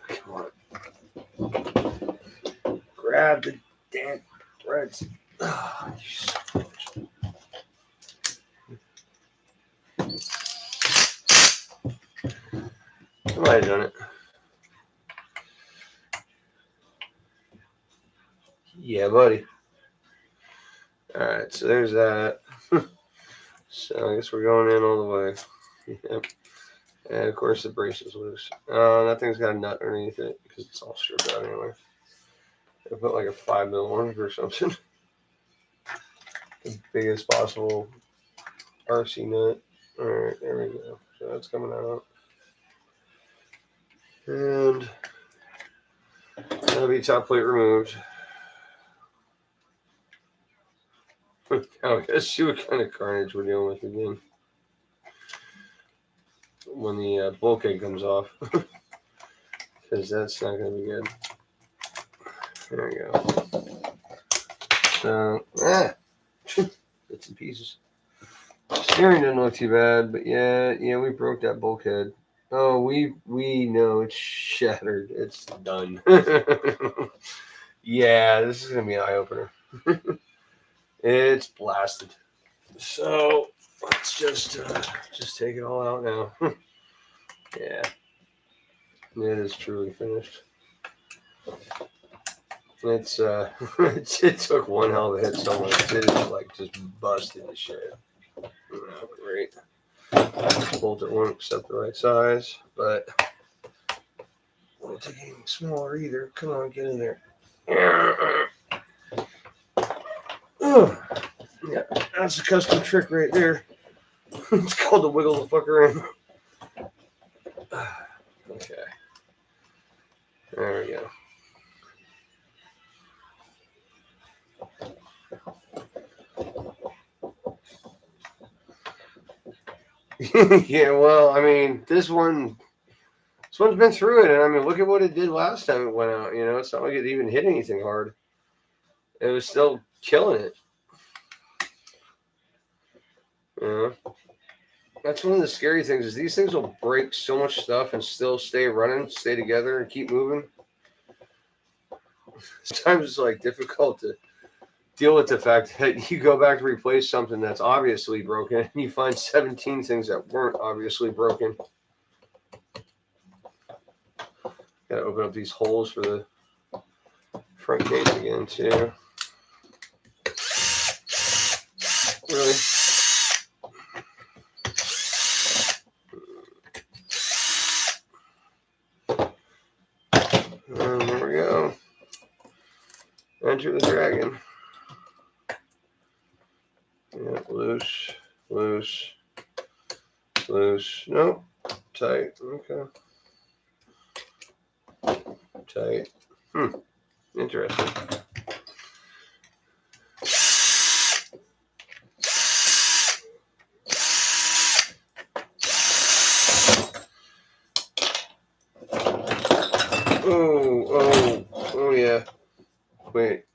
Come on. Grab the damn threads. Oh, you son of a bitch. I might have done it. Yeah, buddy. Alright, so there's that. So I guess we're going in all the way. Yep. And of course the brace is loose. That thing's got a nut underneath it because it's all stripped out anyway. I put like a 5mm one or something. The biggest possible RC nut. Alright, there we go. So that's coming out. And that'll be top plate removed. Oh, let's see what kind of carnage we're dealing with again when the bulkhead comes off. Because that's not going to be good. There we go. So, bits and pieces. Steering didn't look too bad, but yeah, we broke that bulkhead. Oh, we know it's shattered. It's done. Yeah, this is gonna be an eye opener. It's blasted. So let's just take it all out now. Yeah, it is truly finished. It's it took one hell of a hit so much. It is like just busted to shit. Oh, great. Bolt it won't accept the right size, but won't take anything smaller either. Come on, get in there. Yeah, that's a custom trick right there. It's called the wiggle the fucker in. Okay. There we go. Yeah, well, I mean, this This one's been through it, and I mean, look at what it did last time it went out. You know, it's not like it even hit anything hard. It was still killing it. Yeah. That's one of the scary things is these things will break so much stuff and still stay running, stay together, and keep moving. Sometimes it's like difficult to deal with the fact that you go back to replace something that's obviously broken and you find 17 things that weren't obviously broken. Gotta open up these holes for the front case again too. Really? And there we go. Enter the Dragon. Yeah, loose, loose, loose. Nope. Tight. Okay. Tight. Interesting. Oh yeah. Wait.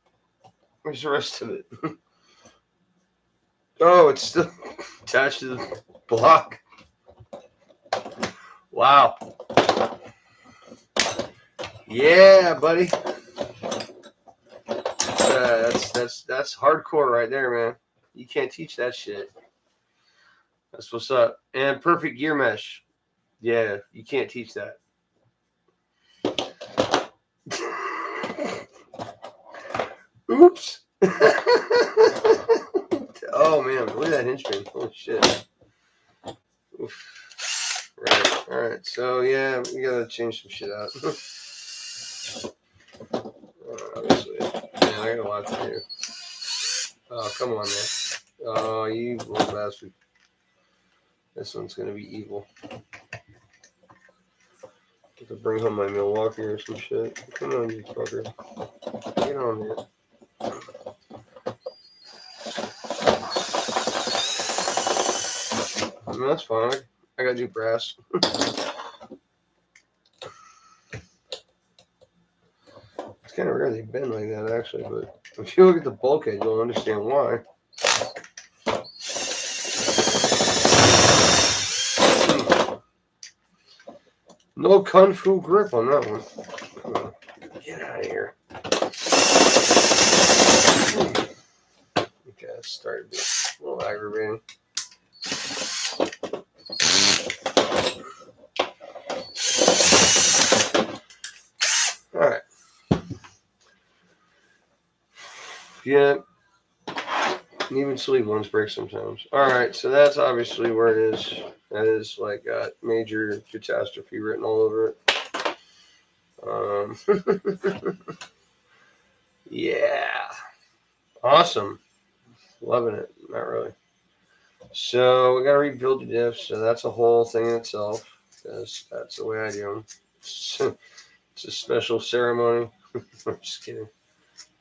Where's the rest of it? Oh, it's still attached to the block. Wow. Yeah, buddy. That's hardcore right there, man. You can't teach that shit. That's what's up. And perfect gear mesh. Yeah, you can't teach that. Oops. Oh man, look at that hinge pin. Holy shit. Oof. Right. All right. So yeah, we gotta change some shit out. Obviously, man, I got a lot to do. Oh, come on, man. Oh, you little bastard. This one's gonna be evil. Have to bring home my Milwaukee or some shit. Come on, you fucker. Get on here. I mean, that's fine. I gotta do brass. It's kind of rare they've been like that, actually, but if you look at the bulkhead, you'll understand why. No Kung Fu grip on that one. Come on. Get out of here. Okay, that started to be a little aggravating. Alright. Yeah. Even sleeve ones break sometimes. Alright, so that's obviously where it is. That is like got major catastrophe written all over it. Yeah. Awesome. Loving it. Not really. So we got to rebuild the diff. So that's a whole thing in itself. Because that's the way I do them. It's a special ceremony. I'm just kidding.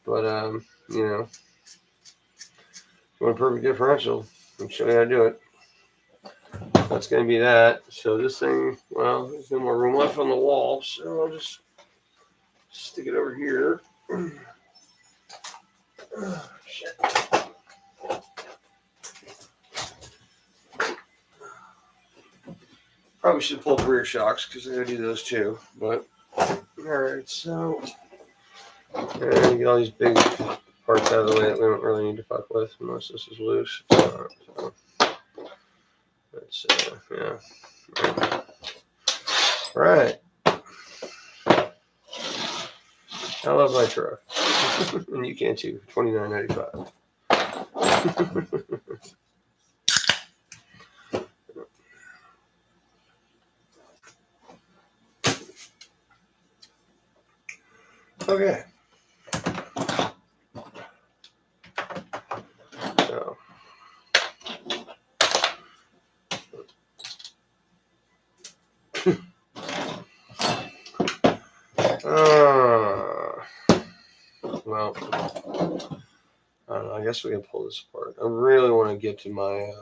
But, you know, if you want a perfect differential, I'll show you how to do it. That's going to be that. So this thing, well, there's no more room left on the wall. So I'll just stick it over here. Oh, shit. Probably should pull the rear shocks because I gotta do those too. But alright, so get all these big parts out of the way that we don't really need to fuck with unless this is loose. So that's yeah. Right. I love my truck. And you can too. $29.95. Okay. So. Well, I don't know. I guess we can pull this apart. I really want to get to my,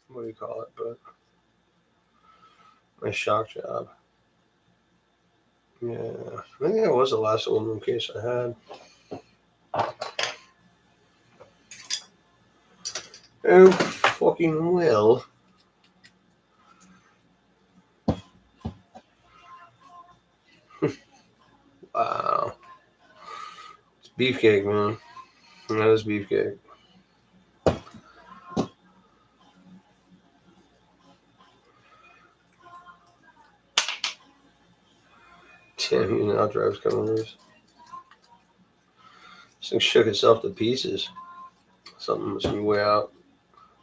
what do you call it? But my shock job. Yeah, I think that was the last aluminum case I had. Oh, fucking well. Wow. It's beefcake, man. That is beefcake. Damn, you know, drive's coming loose. This thing shook itself to pieces. Something must be way out.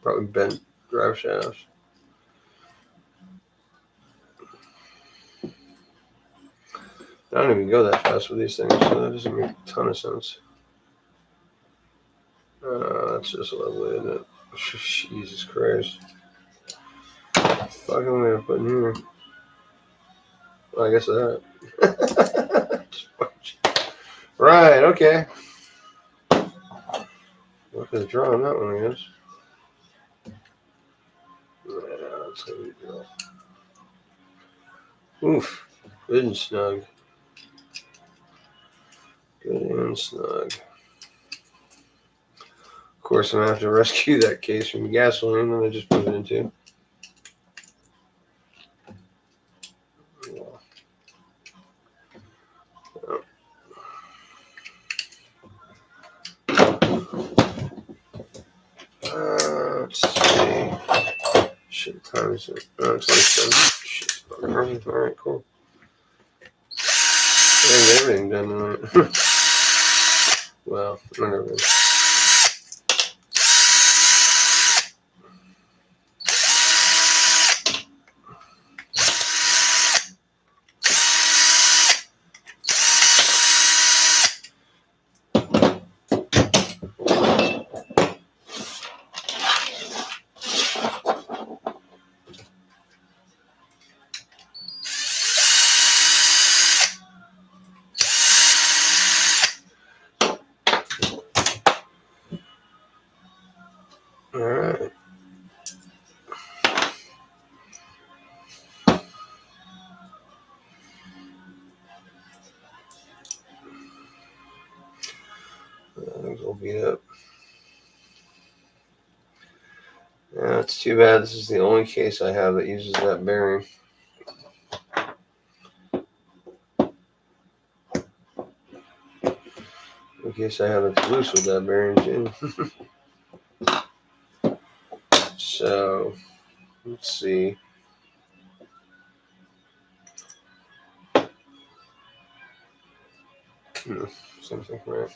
Probably bent drive shafts. I don't even go that fast with these things, so that doesn't make a ton of sense. That's just lovely, isn't it? Jesus Christ. Fucking way to put in here. Well, I guess that. Right, okay. Look at the draw on that one, I guess. Yeah, that's how we draw. Oof. Good and snug. Good and snug. Of course, I'm going to have to rescue that case from the gasoline that I just put it into. Let's see. Shit, time is it? Oh, it's like 7. Shit, fucking early. Alright, cool. Getting everything done tonight. Well, not everything. Alright. Things will beat up. Yeah, it's too bad this is the only case I have that uses that bearing. In case I have it loose with that bearing too. So, let's see. Something right.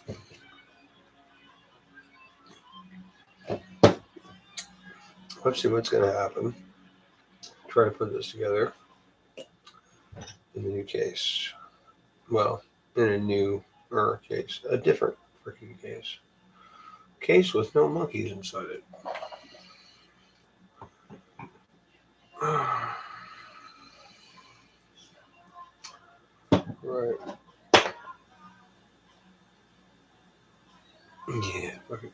Let's see what's going to happen. Try to put this together in a new case. Well, in a new case. A different freaking case. Case with no monkeys inside it. Right. Yeah. Okay.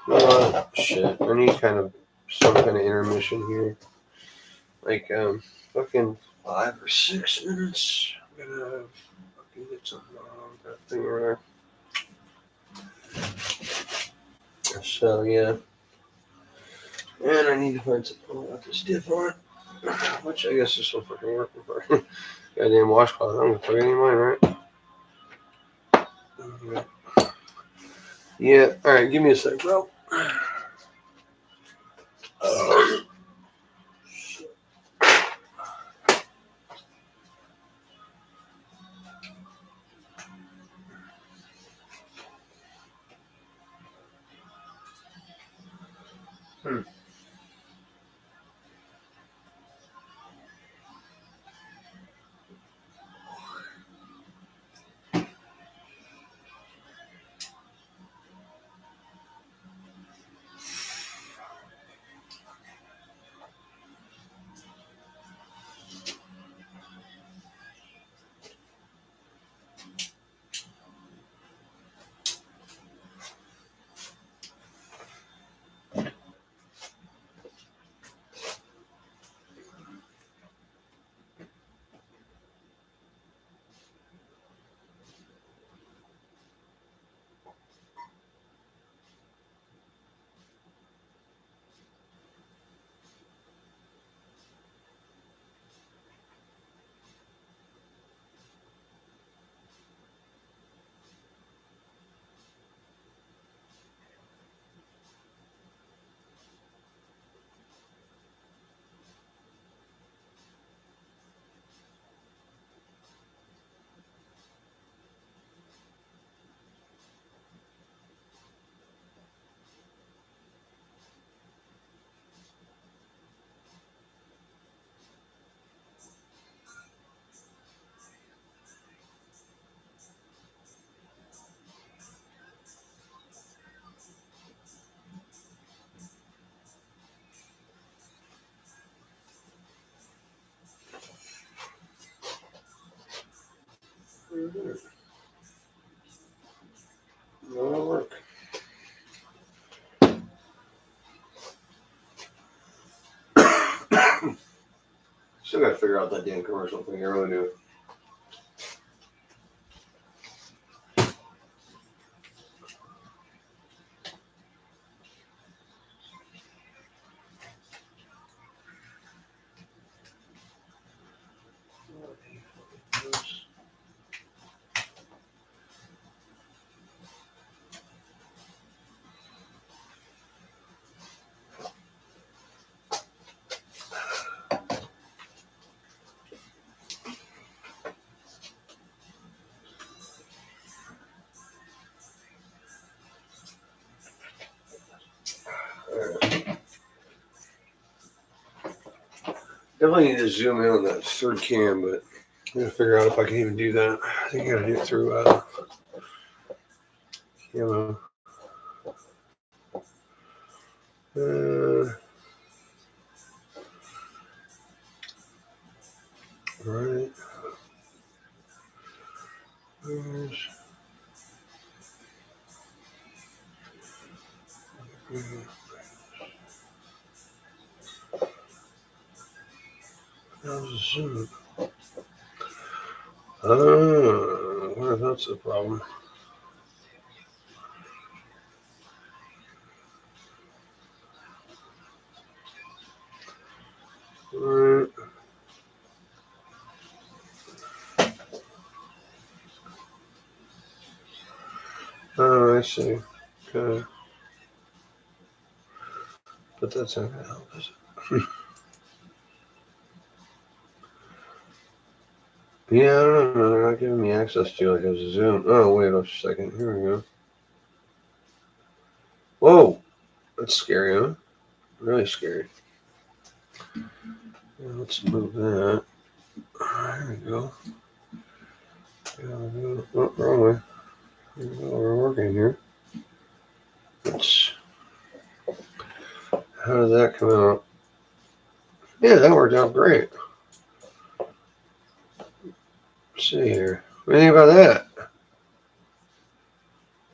Well, shit. I need some kind of intermission here. Like, fucking 5 or 6 minutes. I'm gonna fucking get something wrong with that thing over there. So, yeah. And I need to find something about this diff on. Which I guess this will fucking work for. Goddamn washcloth. I'm gonna put it in mine, right? Okay. Yeah, alright, give me a sec, bro. That'll work. Still got to figure out that damn commercial thing. I really do. Definitely need to zoom in on that third cam, but I'm gonna figure out if I can even do that. I think I gotta do it through camo. Right. How's the zoom? What if that's the problem? Right. Oh, I see. Okay. But that's not gonna help, is it? Yeah, I don't know. They're not giving me access to like a zoom. Oh, wait a second. Here we go. Whoa, that's scary, huh? Really scary. Yeah, let's move that. There we go. Oh, wrong way. We're working here. How did that come out? Yeah, that worked out great. Let's see here. What do you think about that? Is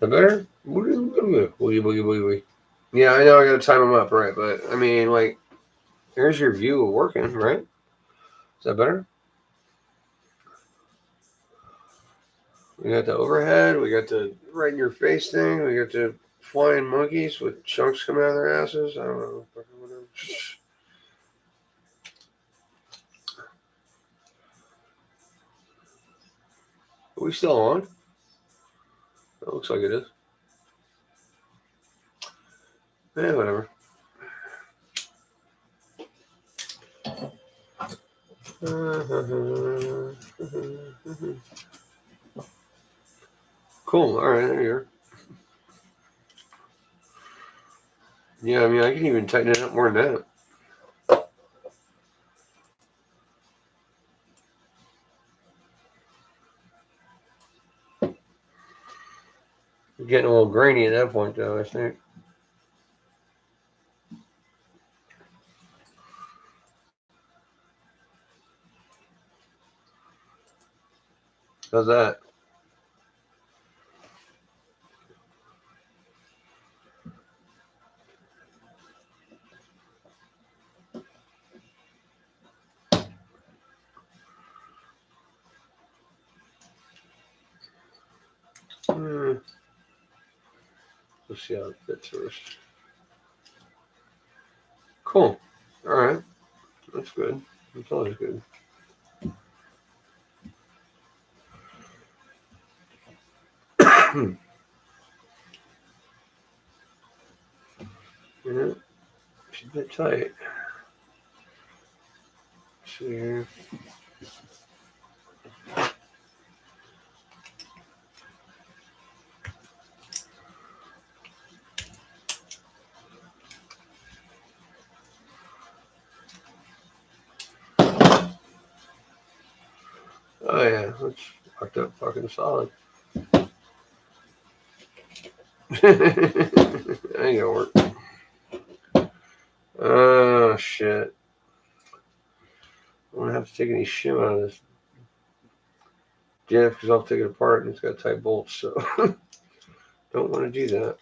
that better? Boogie, boogie, boogie. Yeah, I know I gotta time them up, right? But I mean, like, here's your view of working, right? Is that better? We got the overhead. We got the right in your face thing. We got the flying monkeys with chunks coming out of their asses. I don't know. Whatever. Are we still on? That looks like it is. Yeah, whatever. Cool. All right, there you are. Yeah, I mean, I can even tighten it up more than that. It's getting a little grainy at that point, though, I think. How's that? Let's see how it fits first. Cool. All right. That's good. That's always good. Yeah, it's a bit tight. Let's see here. Oh, yeah. That's fucked up fucking solid. That ain't gonna work. Oh, shit. I'm gonna have to take any shim out of this diff because I'll take it apart and it's got tight bolts, so don't want to do that.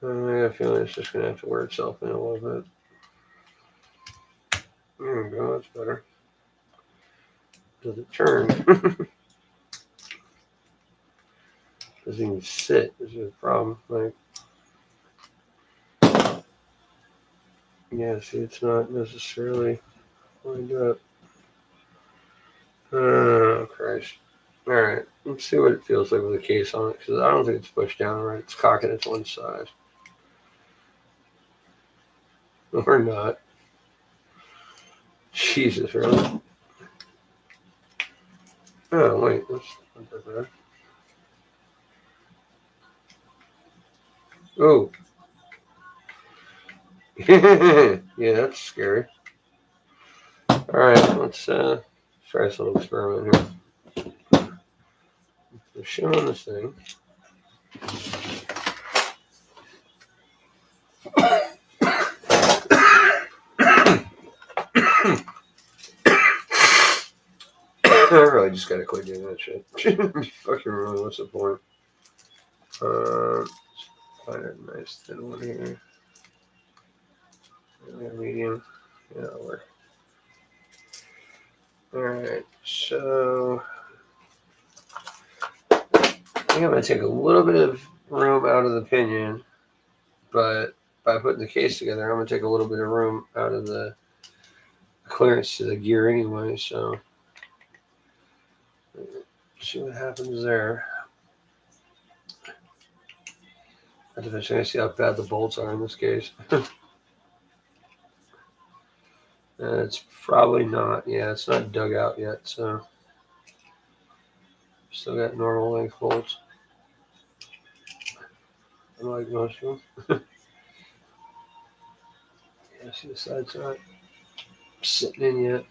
I got a feeling it's just going to have to wear itself in a little bit. There we go, that's better. Does it turn? Doesn't even sit. This is a problem. Like, yeah, see, it's not necessarily lined up. Oh, Christ. All right, let's see what it feels like with the case on it, because I don't think it's pushed down right. It's cocking its one side. Or not. Jesus, really? Oh, wait, that's not that bad. Oh. Yeah, that's scary. All right, let's try this little experiment here. We're showing this thing. I really just gotta quit doing that shit. Fucking really, what's the point? Find a nice thin one here. Medium. Yeah, that'll work. Alright, so I think I'm going to take a little bit of room out of the pinion, but by putting the case together, I'm going to take a little bit of room out of the clearance to the gear anyway, so see what happens there. I have to see how bad the bolts are in this case. It's probably not. Yeah, it's not dug out yet, so still got normal length bolts. Like most of them. Yeah, see the side's not sitting in yet.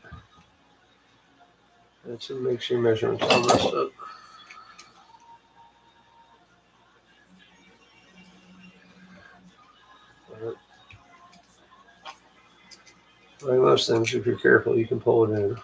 That's what makes your measurements all messed up. Like most things, if you're careful, you can pull it in.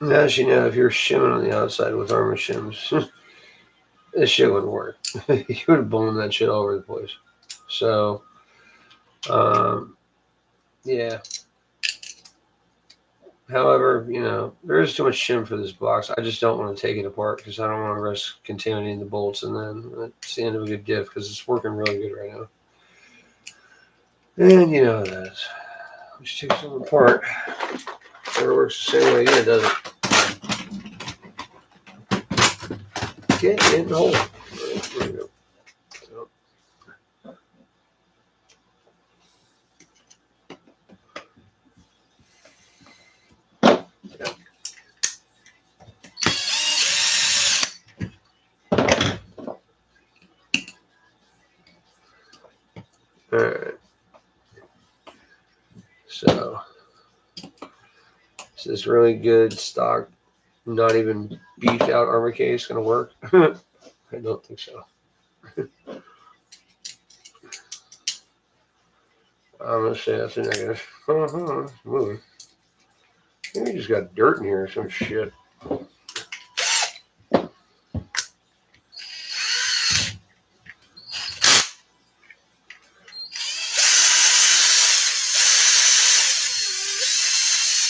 As you know, if you're shimming on the outside with Arma shims, this shit wouldn't work. You would have blown that shit all over the place. So, yeah. However, you know, there is too much shim for this box. I just don't want to take it apart because I don't want to risk contaminating the bolts, and then it's the end of a good diff because it's working really good right now. And you know how that is. Let's take some apart. It works the same way. Yeah, it doesn't. Get in the hole. There we go. So. All right. So is this really good stock, not even beefed out Arma case going to work? I don't think so. I'm going to say that's a negative. It's moving. Maybe just got dirt in here or some shit.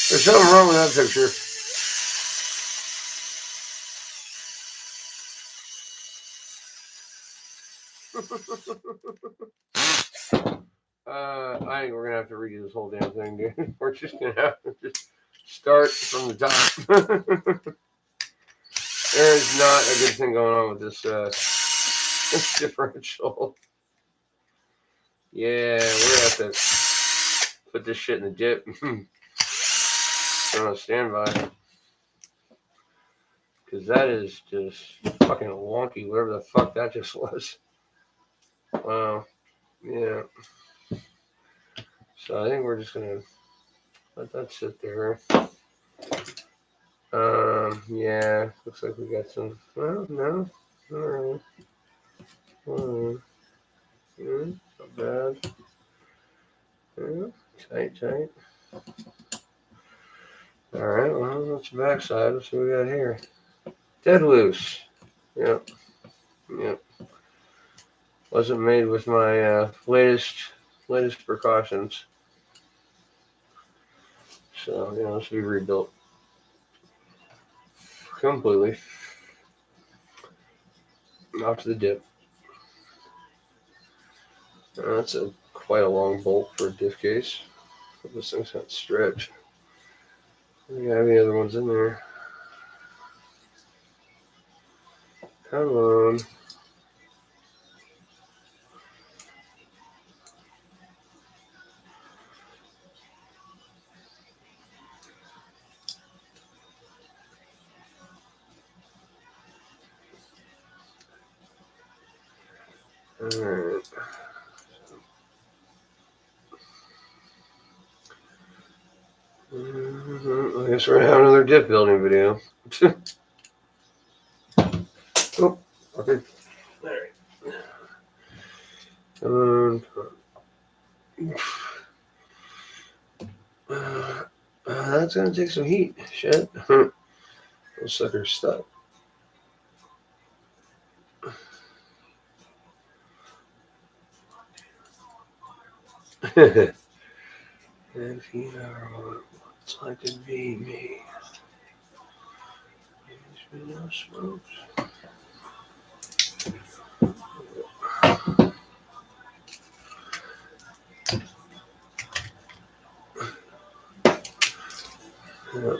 There's something wrong with that picture. I think we're going to have to redo this whole damn thing, dude. We're just going to have to just start from the top. There's not a good thing going on with this, this differential. Yeah, we're going to have to put this shit in the dip. on standby. Because that is just fucking wonky, whatever the fuck that just was. Wow. Yeah. So I think we're just gonna let that sit there. Yeah. Looks like we got some. Well, no. Alright. Not bad. Yeah. Tight. Alright, well, that's the backside. Let's see what we got here. Dead loose. Yep. Wasn't made with my latest precautions. So, this will be rebuilt completely. Out to the dip. That's quite a long bolt for a diff case. This thing's got stretch. Do you have any other ones in there? Come on. Alright. I guess we're gonna have another dip building video. Oh, okay. Alright. That's gonna take some heat. Shit. Those suckers stuck. If you ever want what's like to be me, there's been no smokes. Yep.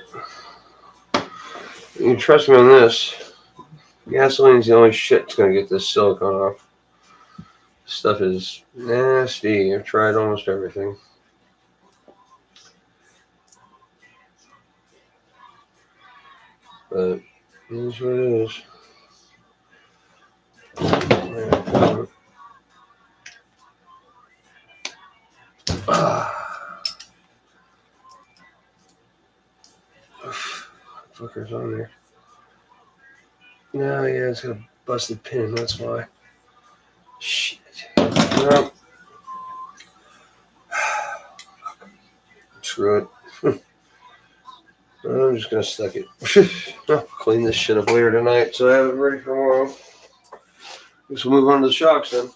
You trust me on this. Gasoline's the only shit that's gonna get this silicone off. Stuff is nasty. I've tried almost everything. But it is what it is. Fucker's on there. No, yeah, it's got a busted pin, that's why. Shit. Well, screw it. I'm just gonna stuck it. I'll clean this shit up later tonight so I have it ready for tomorrow. Guess we'll move on to the shocks then.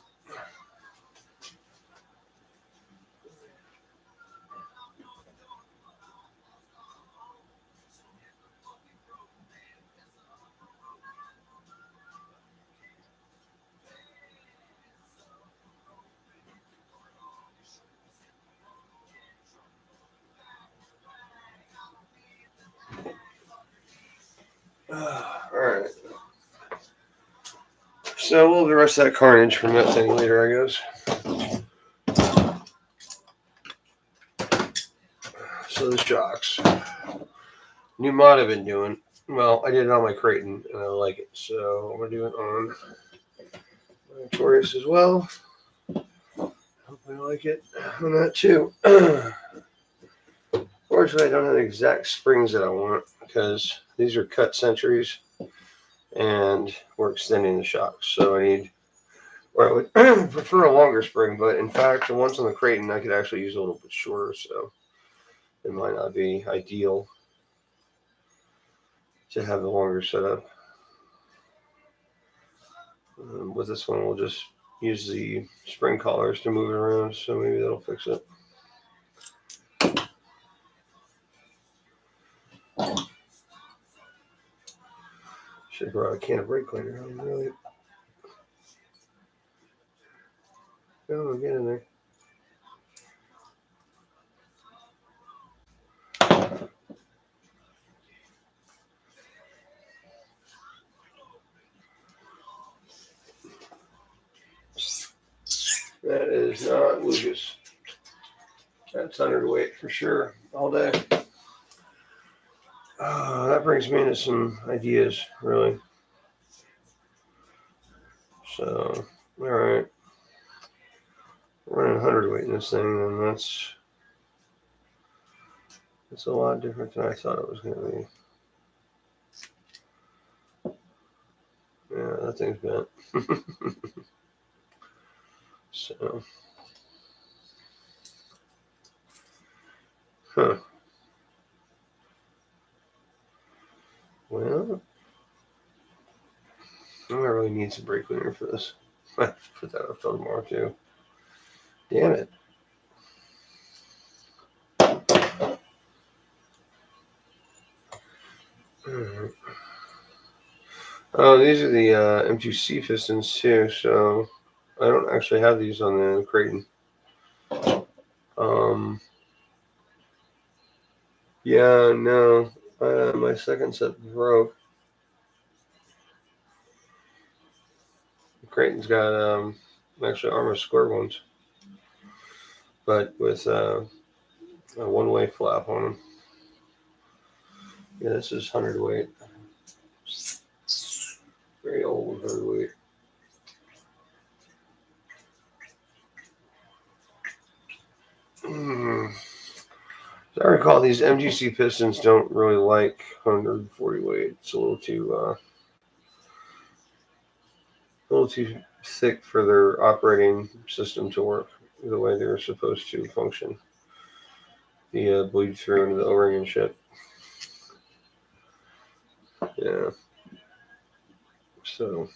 Alright. So we'll have the rest of that carnage from that thing later, I guess. So the shocks. New mod I've been doing. Well, I did it on my Creighton and I like it. So I'm going to do it on my Taurus as well. Hope I like it on that too. Fortunately, I don't have the exact springs that I want because these are cut centuries and we're extending the shocks. So I need, or I would prefer a longer spring, but in fact, the ones on the Creighton, I could actually use a little bit shorter. So it might not be ideal to have the longer setup. With this one, we'll just use the spring collars to move it around, so maybe that'll fix it. Should have brought a can of brake cleaner. Really? Oh, get in there. That is not Lucas. That's 100 weight for sure, all day. That brings me into some ideas, really. So, all right. Running 100 weight in this thing, and that's a lot different than I thought it was going to be. Yeah, that thing's bent. So, huh. Well, I really need some brake cleaner for this. I have to put that up till tomorrow, too. Damn it. Alright. Oh, these are the M2C pistons, too, so I don't actually have these on the Creighton. Yeah, no. My second set broke. Creighton's got actually Armour square ones, but with a one-way flap on them. Yeah, this is 100 weight. Very old 100 weight. As I recall, these MGC pistons don't really like 140 weight. It's a little too thick for their operating system to work the way they're supposed to function. The bleed through into the O-ring and shit. Yeah. So,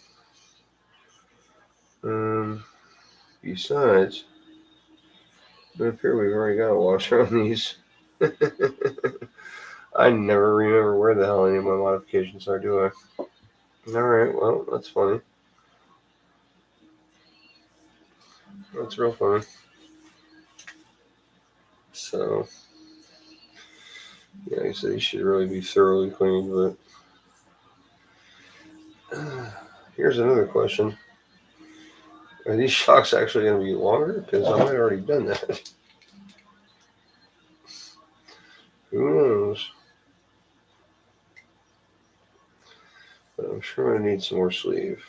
besides, it appears we've already got a washer on these. I never remember where the hell any of my modifications are, do I? Alright, well, that's funny. That's real funny. So, yeah, like I said, these should really be thoroughly cleaned, but here's another question. Are these shocks actually going to be longer? Because I might have already done that. Who knows? But I'm sure I'm going to need some more sleeve.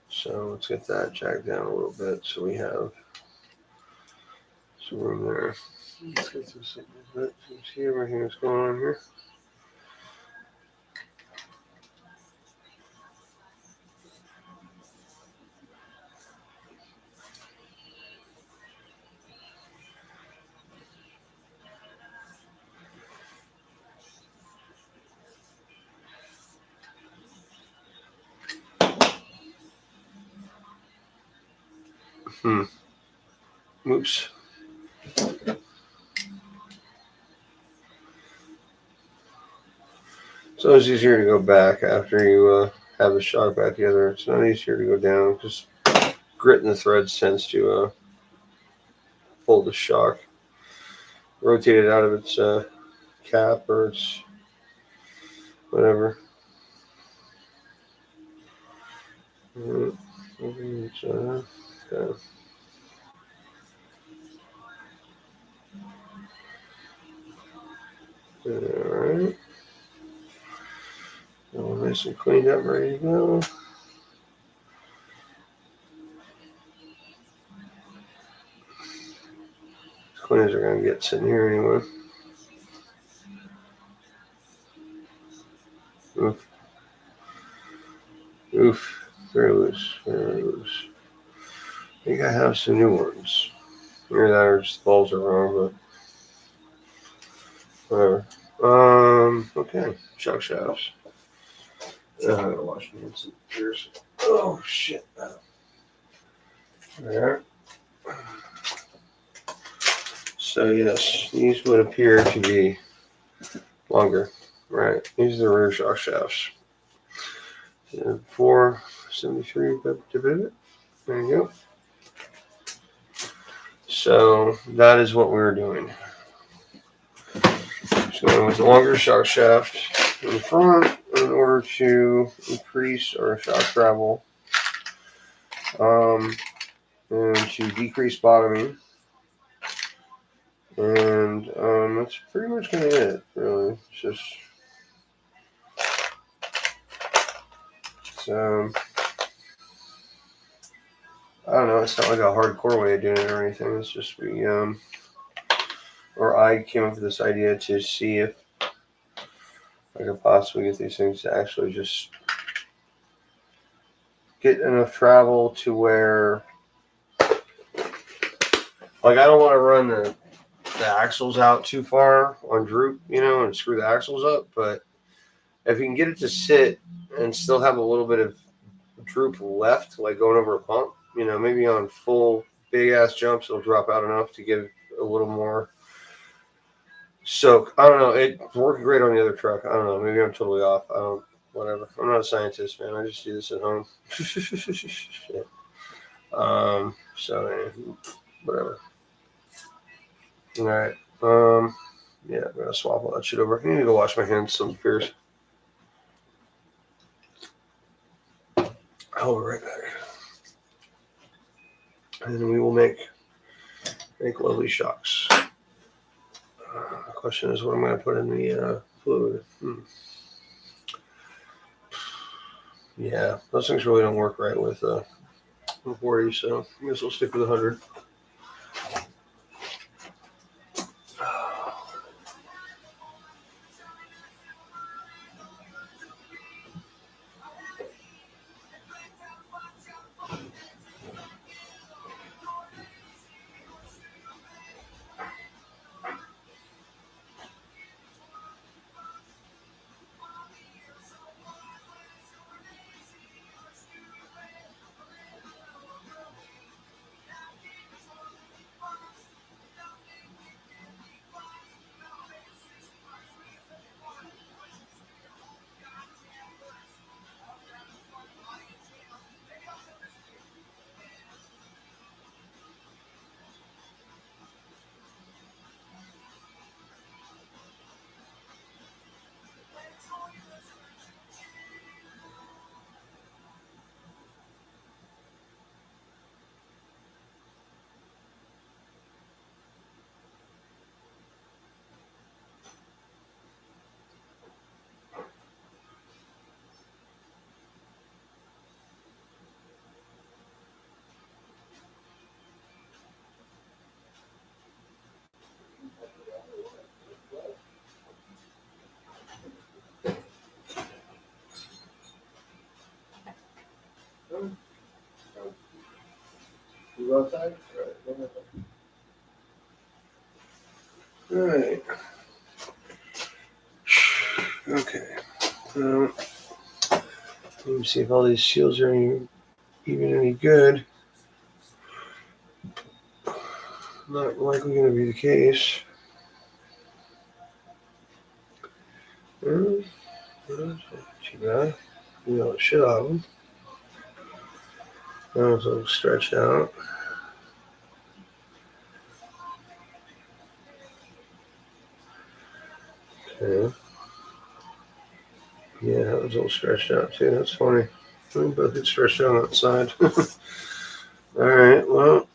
So let's get that jacked down a little bit so we have some room there. Let's get this thing a bit. See everything that's going on here. Oops. So it's easier to go back after you have the shock back together. It's not easier to go down because gritting the threads tends to pull the shock, rotate it out of its cap or its whatever. Okay. Alright. All nice and cleaned up, ready to go. Cleaners are going to get sitting here anyway. Oof. Oof. Very loose. Very loose. I think I have some new ones. Either that or just the balls are wrong, but whatever. Okay. Shock shafts. I gotta wash my hands. Cheers. Oh, shit. There. So, yes, these would appear to be longer. Right. These are the rear shock shafts. 473 divided. There you go. So that is what we're doing. Just going with the longer shock shaft in the front in order to increase our shock travel and to decrease bottoming And that's pretty much gonna it, really. It's just I don't know. It's not like a hardcore way of doing it or anything. It's just we or I came up with this idea to see if I could possibly get these things to actually just get enough travel to where, like, I don't want to run the axles out too far on droop, and screw the axles up. But if you can get it to sit and still have a little bit of droop left, like going over a pump, maybe on full big ass jumps, it'll drop out enough to give a little more soak. I don't know. It's working great on the other truck. I don't know. Maybe I'm totally off. I don't. Whatever. I'm not a scientist, man. I just do this at home. Shit. So whatever. All right. Yeah, I'm gonna swap all that shit over. I need to go wash my hands. Some beers. I'll be right back. And then we will make lovely shocks. The question is, what I'm going to put in the fluid. Yeah, those things really don't work right with 40, so I guess we'll stick with 100. You outside? All right. Okay. Let me see if all these seals are even any good. Not likely going to be the case. Too bad. Shit out of them. That was a little stretched out. Okay. Yeah, that was a little stretched out too. That's funny. We both get stretched out on that side. All right, well,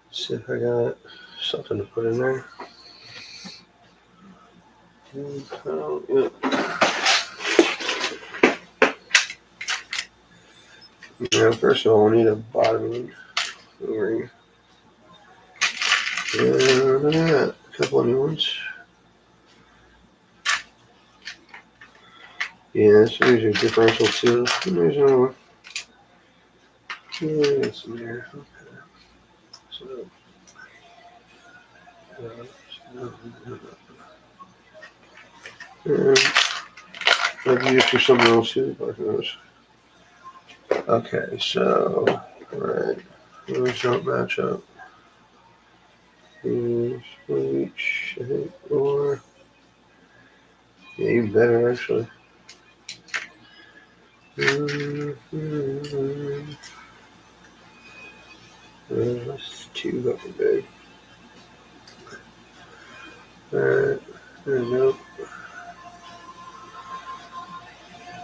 let's see if I got something to put in there. Yeah, first of all, we need a bottoming ring. And a couple of new ones. Yeah, there's a differential too. There's another one. Yeah, that's in there. Okay. So, I can use for something else too. Okay, so, alright. Those don't match up. Each, I think, or, yeah, even better actually. That's too fucking big. Alright, there we go.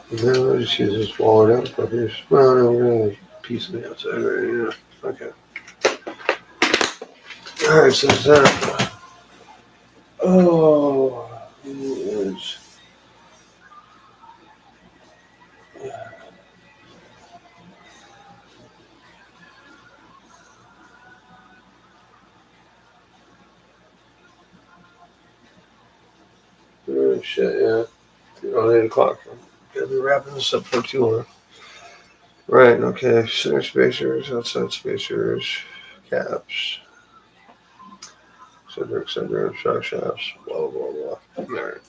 Now I'll just use this walled out up here. Well, no, we're going to piece of the outside right here. Okay. All right, so that. Oh, who is? Oh, shit, yeah. On 8 o'clock. Gotta be wrapping this up for too long. Right, okay. Center spacers, outside spacers, caps, center, shock shafts, blah, blah, blah. Alright.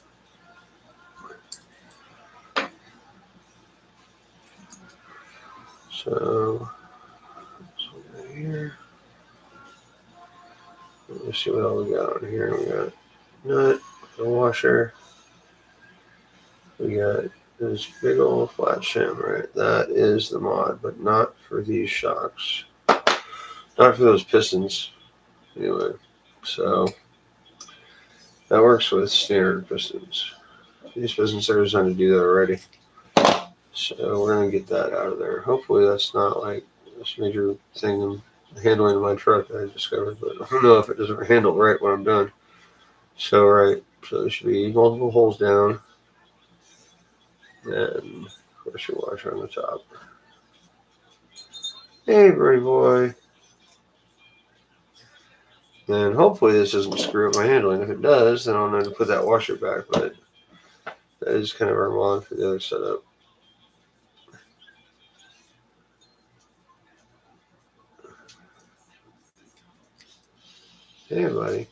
So here. Let's see what all we got on here. We got nut, the washer. We got this big old flat shim, right? That is the mod, but not for these shocks. Not for those pistons. Anyway, so that works with standard pistons. These pistons are designed to do that already. So we're going to get that out of there. Hopefully that's not like this major thing I'm handling in my truck that I discovered, but I don't know if it doesn't handle right when I'm done. So, right, so there should be multiple holes down and pressure washer on the top. Hey, birdie boy. And hopefully this doesn't screw up my handling. If it does, then I'll know to put that washer back, but that is kind of our mod for the other setup. Hey, buddy.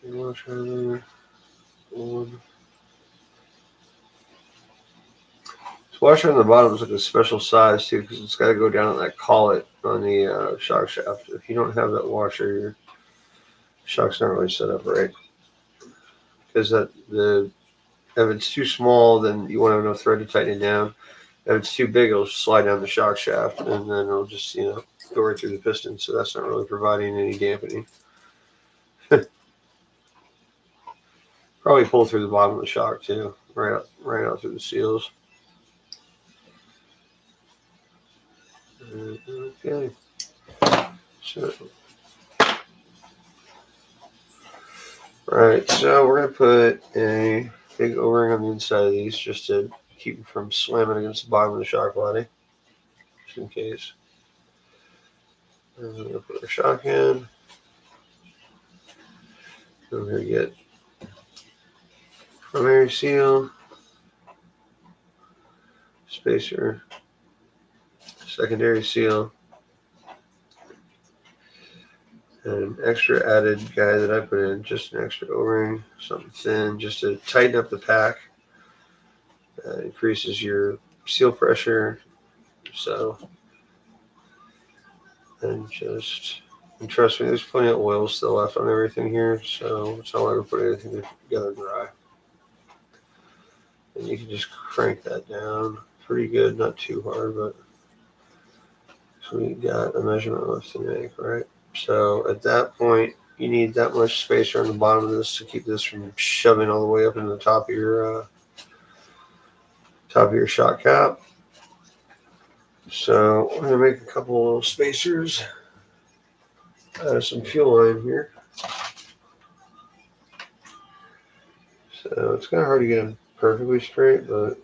Washer there. One. This washer on the bottom is like a special size too, because it's got to go down at that collet on the shock shaft. If you don't have that washer, your shock's not really set up right. Because if it's too small, then you won't have enough thread to tighten it down. If it's too big, it'll slide down the shock shaft, and then it'll just go right through the piston. So that's not really providing any dampening. Probably pull through the bottom of the shock too, right out through the seals. Okay. So, right. So we're gonna put a big O-ring on the inside of these just to keep them from slamming against the bottom of the shock body, just in case. And we're gonna put our shock in. We're gonna get primary seal, spacer, secondary seal, and an extra added guy that I put in, just an extra O-ring, something thin, just to tighten up the pack. Increases your seal pressure. So, and trust me, there's plenty of oil still left on everything here, so it's not like we're putting anything together dry. And you can just crank that down pretty good, not too hard, but so we got a measurement left to make, right? So at that point, you need that much space around the bottom of this to keep this from shoving all the way up into the top of your shock cap. So I'm gonna make a couple little spacers out of some fuel line here. So it's kind of hard to get them perfectly straight, but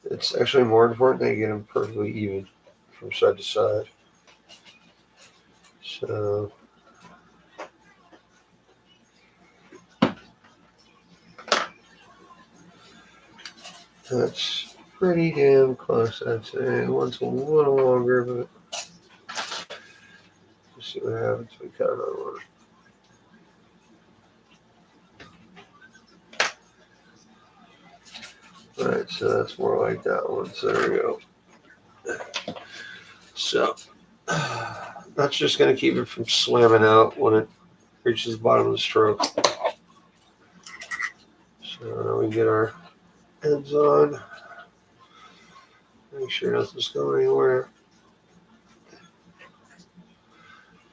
it's actually more important that you get them perfectly even from side to side. So that's pretty damn close, I'd say. One's a little longer, but let's see what happens if we cut another one. Alright, so that's more like that one. So there we go. So that's just going to keep it from slamming out when it reaches the bottom of the stroke. So now we get our ends on. Make sure nothing's going anywhere.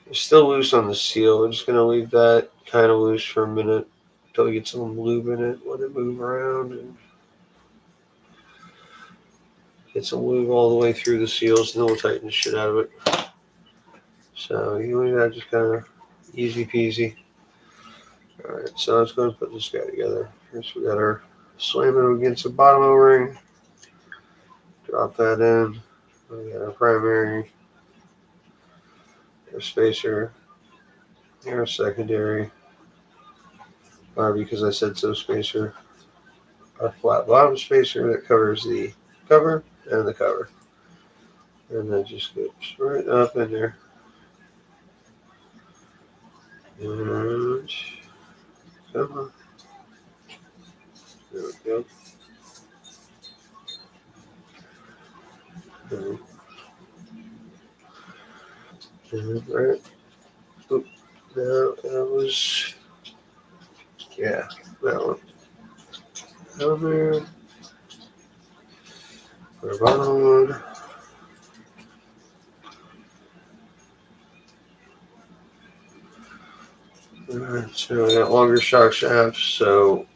It's still loose on the seal. We're just going to leave that kind of loose for a minute until we get some lube in it. Let it move around and get some lube all the way through the seals, and then we'll tighten the shit out of it. So you leave that just kind of easy peasy. Alright, so let's go and put this guy together. First we got our slam it against the bottom O-ring. Drop that in. We got our primary, our spacer, our secondary, or because I said so spacer, our flat bottom spacer that covers the cover and the cover. And that just goes right up in there. And come on. There we go. And right. Oop. No, that was, yeah, that one. Down there. Put our bottom one. Alright, so I got longer shock shafts, so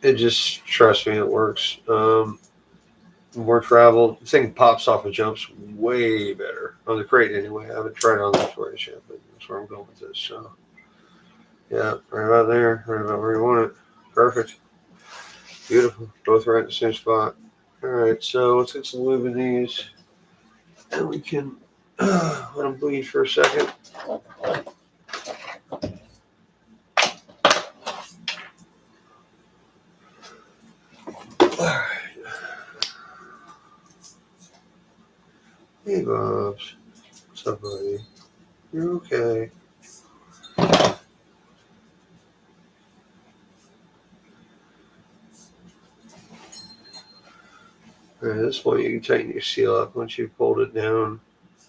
it just, trust me, it works. More travel. The thing pops off and jumps way better on the crate anyway. I haven't tried it on the storage yet, but that's where I'm going with this. So, yeah, right about there, right about where you want it. Perfect. Beautiful. Both right in the same spot. All right, so let's get some lube in these, and we can let them bleed for a second. Hey, Bobs. What's up, buddy? You're okay. All right, at this point, you can tighten your seal up. Once you've pulled it down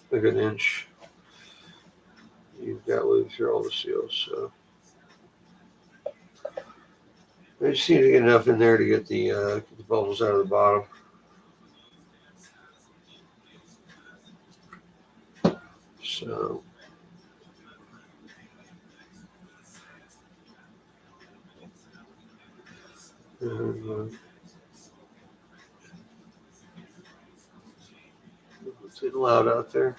like an inch, you've got lube through all the seals. So I just need to get enough in there to get the bubbles out of the bottom. So it's getting loud out there.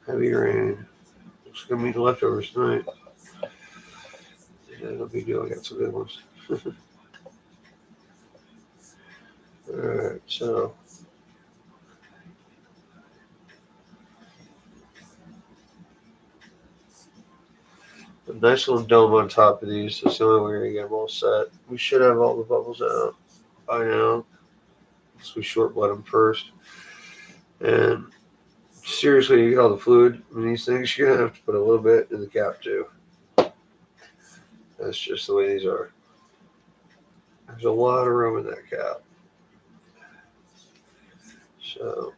Heavy rain. It's gonna be the leftovers tonight. Yeah, no big deal. I got some good ones. All right, so a nice little dome on top of these. That's the only way we're gonna get them all set. We should have all the bubbles out by now. So we short blood them first. And seriously, you get all the fluid in these things, you're gonna have to put a little bit in the cap too. That's just the way these are. There's a lot of room in that cap. So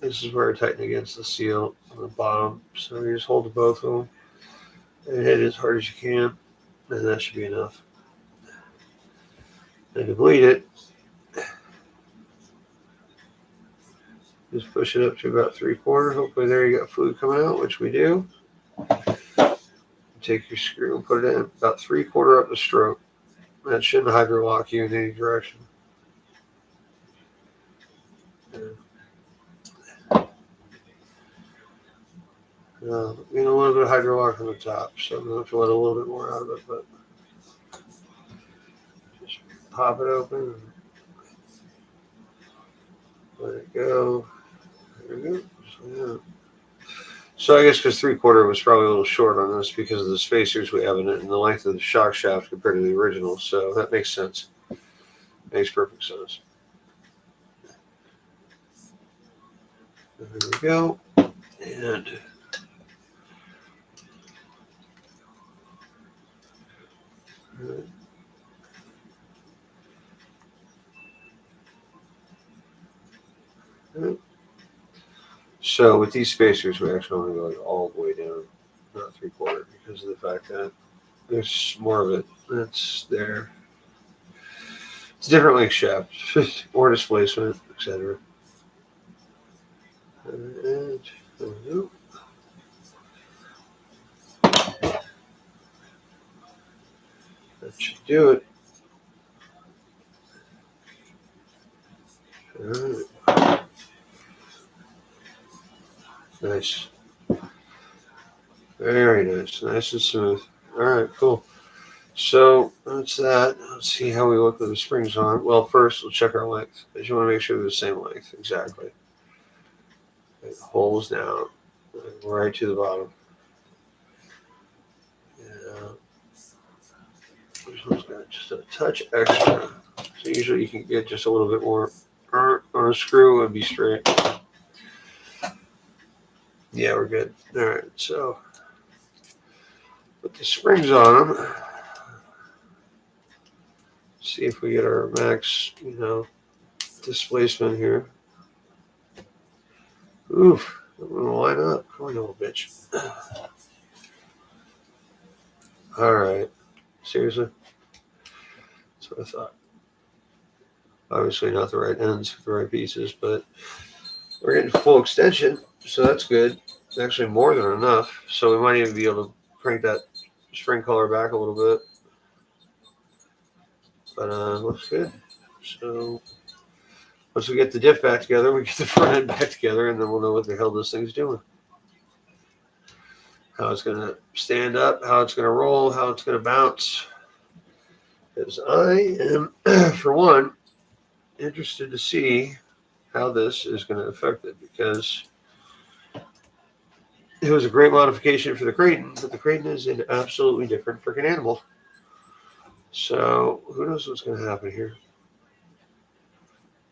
this is where I tighten against the seal on the bottom. So you just hold both of them and hit it as hard as you can, and that should be enough. And to bleed it, just push it up to about 3/4. Hopefully there you got fluid coming out, which we do. Take your screw and put it in about 3/4 up the stroke. That shouldn't hydro lock you in any direction. A little bit of hydro lock on the top, so I'm going to have to let a little bit more out of it, but just pop it open and let it go. There we go. So I guess because 3/4 was probably a little short on this because of the spacers we have in it and the length of the shock shaft compared to the original, so that makes sense. Makes perfect sense. There we go. And so with these spacers, we actually only go all the way down, not 3/4, because of the fact that there's more of it that's there It's different link shaft or displacement, etc. And there we go. That should do it. All right. Nice. Very nice. Nice and smooth. All right, cool. So that's that. Let's see how we look with the springs on. Well, first we'll check our length. Because you want to make sure they're the same length. Exactly. It holes down right to the bottom. Yeah. This one's got just a touch extra. So usually you can get just a little bit more on a screw and be straight. Yeah, we're good. All right, so put the springs on them. See if we get our max, displacement here. Oof, I'm gonna line up. Come on, little bitch. All right, seriously, that's what I thought. Obviously, not the right ends, the right pieces, but we're getting full extension, so that's good. Actually, more than enough. So we might even be able to crank that spring color back a little bit. But looks good. So once we get the diff back together, we get the front end back together, and then we'll know what the hell this thing's doing. How it's going to stand up, how it's going to roll, how it's going to bounce. Because I am, for one, interested to see how this is going to affect it, because it was a great modification for the Kraton, but the Kraton is an absolutely different freaking animal. So who knows what's going to happen here.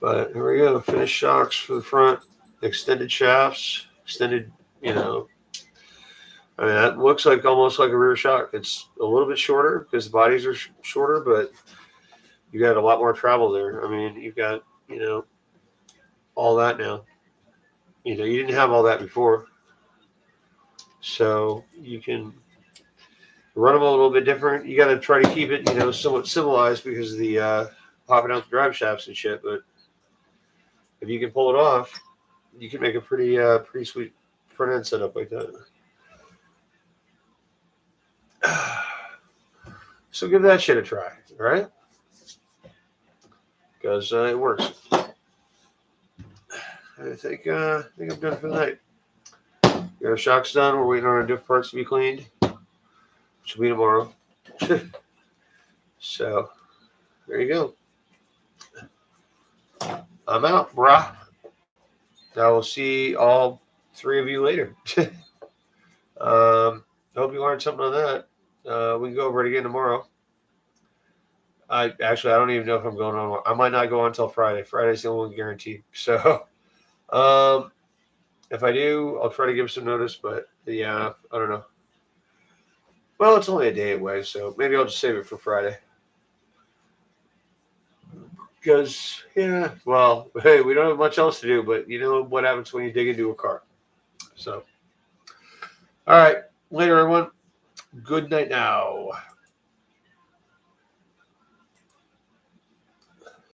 But here we go. Finished shocks for the front, extended shafts, extended, I mean, that looks like almost like a rear shock. It's a little bit shorter because the bodies are shorter, but you got a lot more travel there. I mean, you've got, all that now. You didn't have all that before. So you can run them a little bit different. You got to try to keep it, somewhat civilized because of the popping out the drive shafts and shit. But if you can pull it off, you can make a pretty sweet front end setup like that. So give that shit a try, all right? Because it works. I think I'm done for the night. Got our shocks done. We're waiting on our diff parts to be cleaned, which will be tomorrow. So there you go. I'm out, brah. I will see all three of you later. I hope you learned something on that. We can go over it again tomorrow. I don't even know if I'm going on. I might not go on until Friday. Friday's the only one guaranteed. So, if I do, I'll try to give some notice. But yeah, I don't know. Well, it's only a day away, so maybe I'll just save it for Friday. Because well, hey, we don't have much else to do. But you know what happens when you dig into a car. So, all right, later, everyone. Good night now.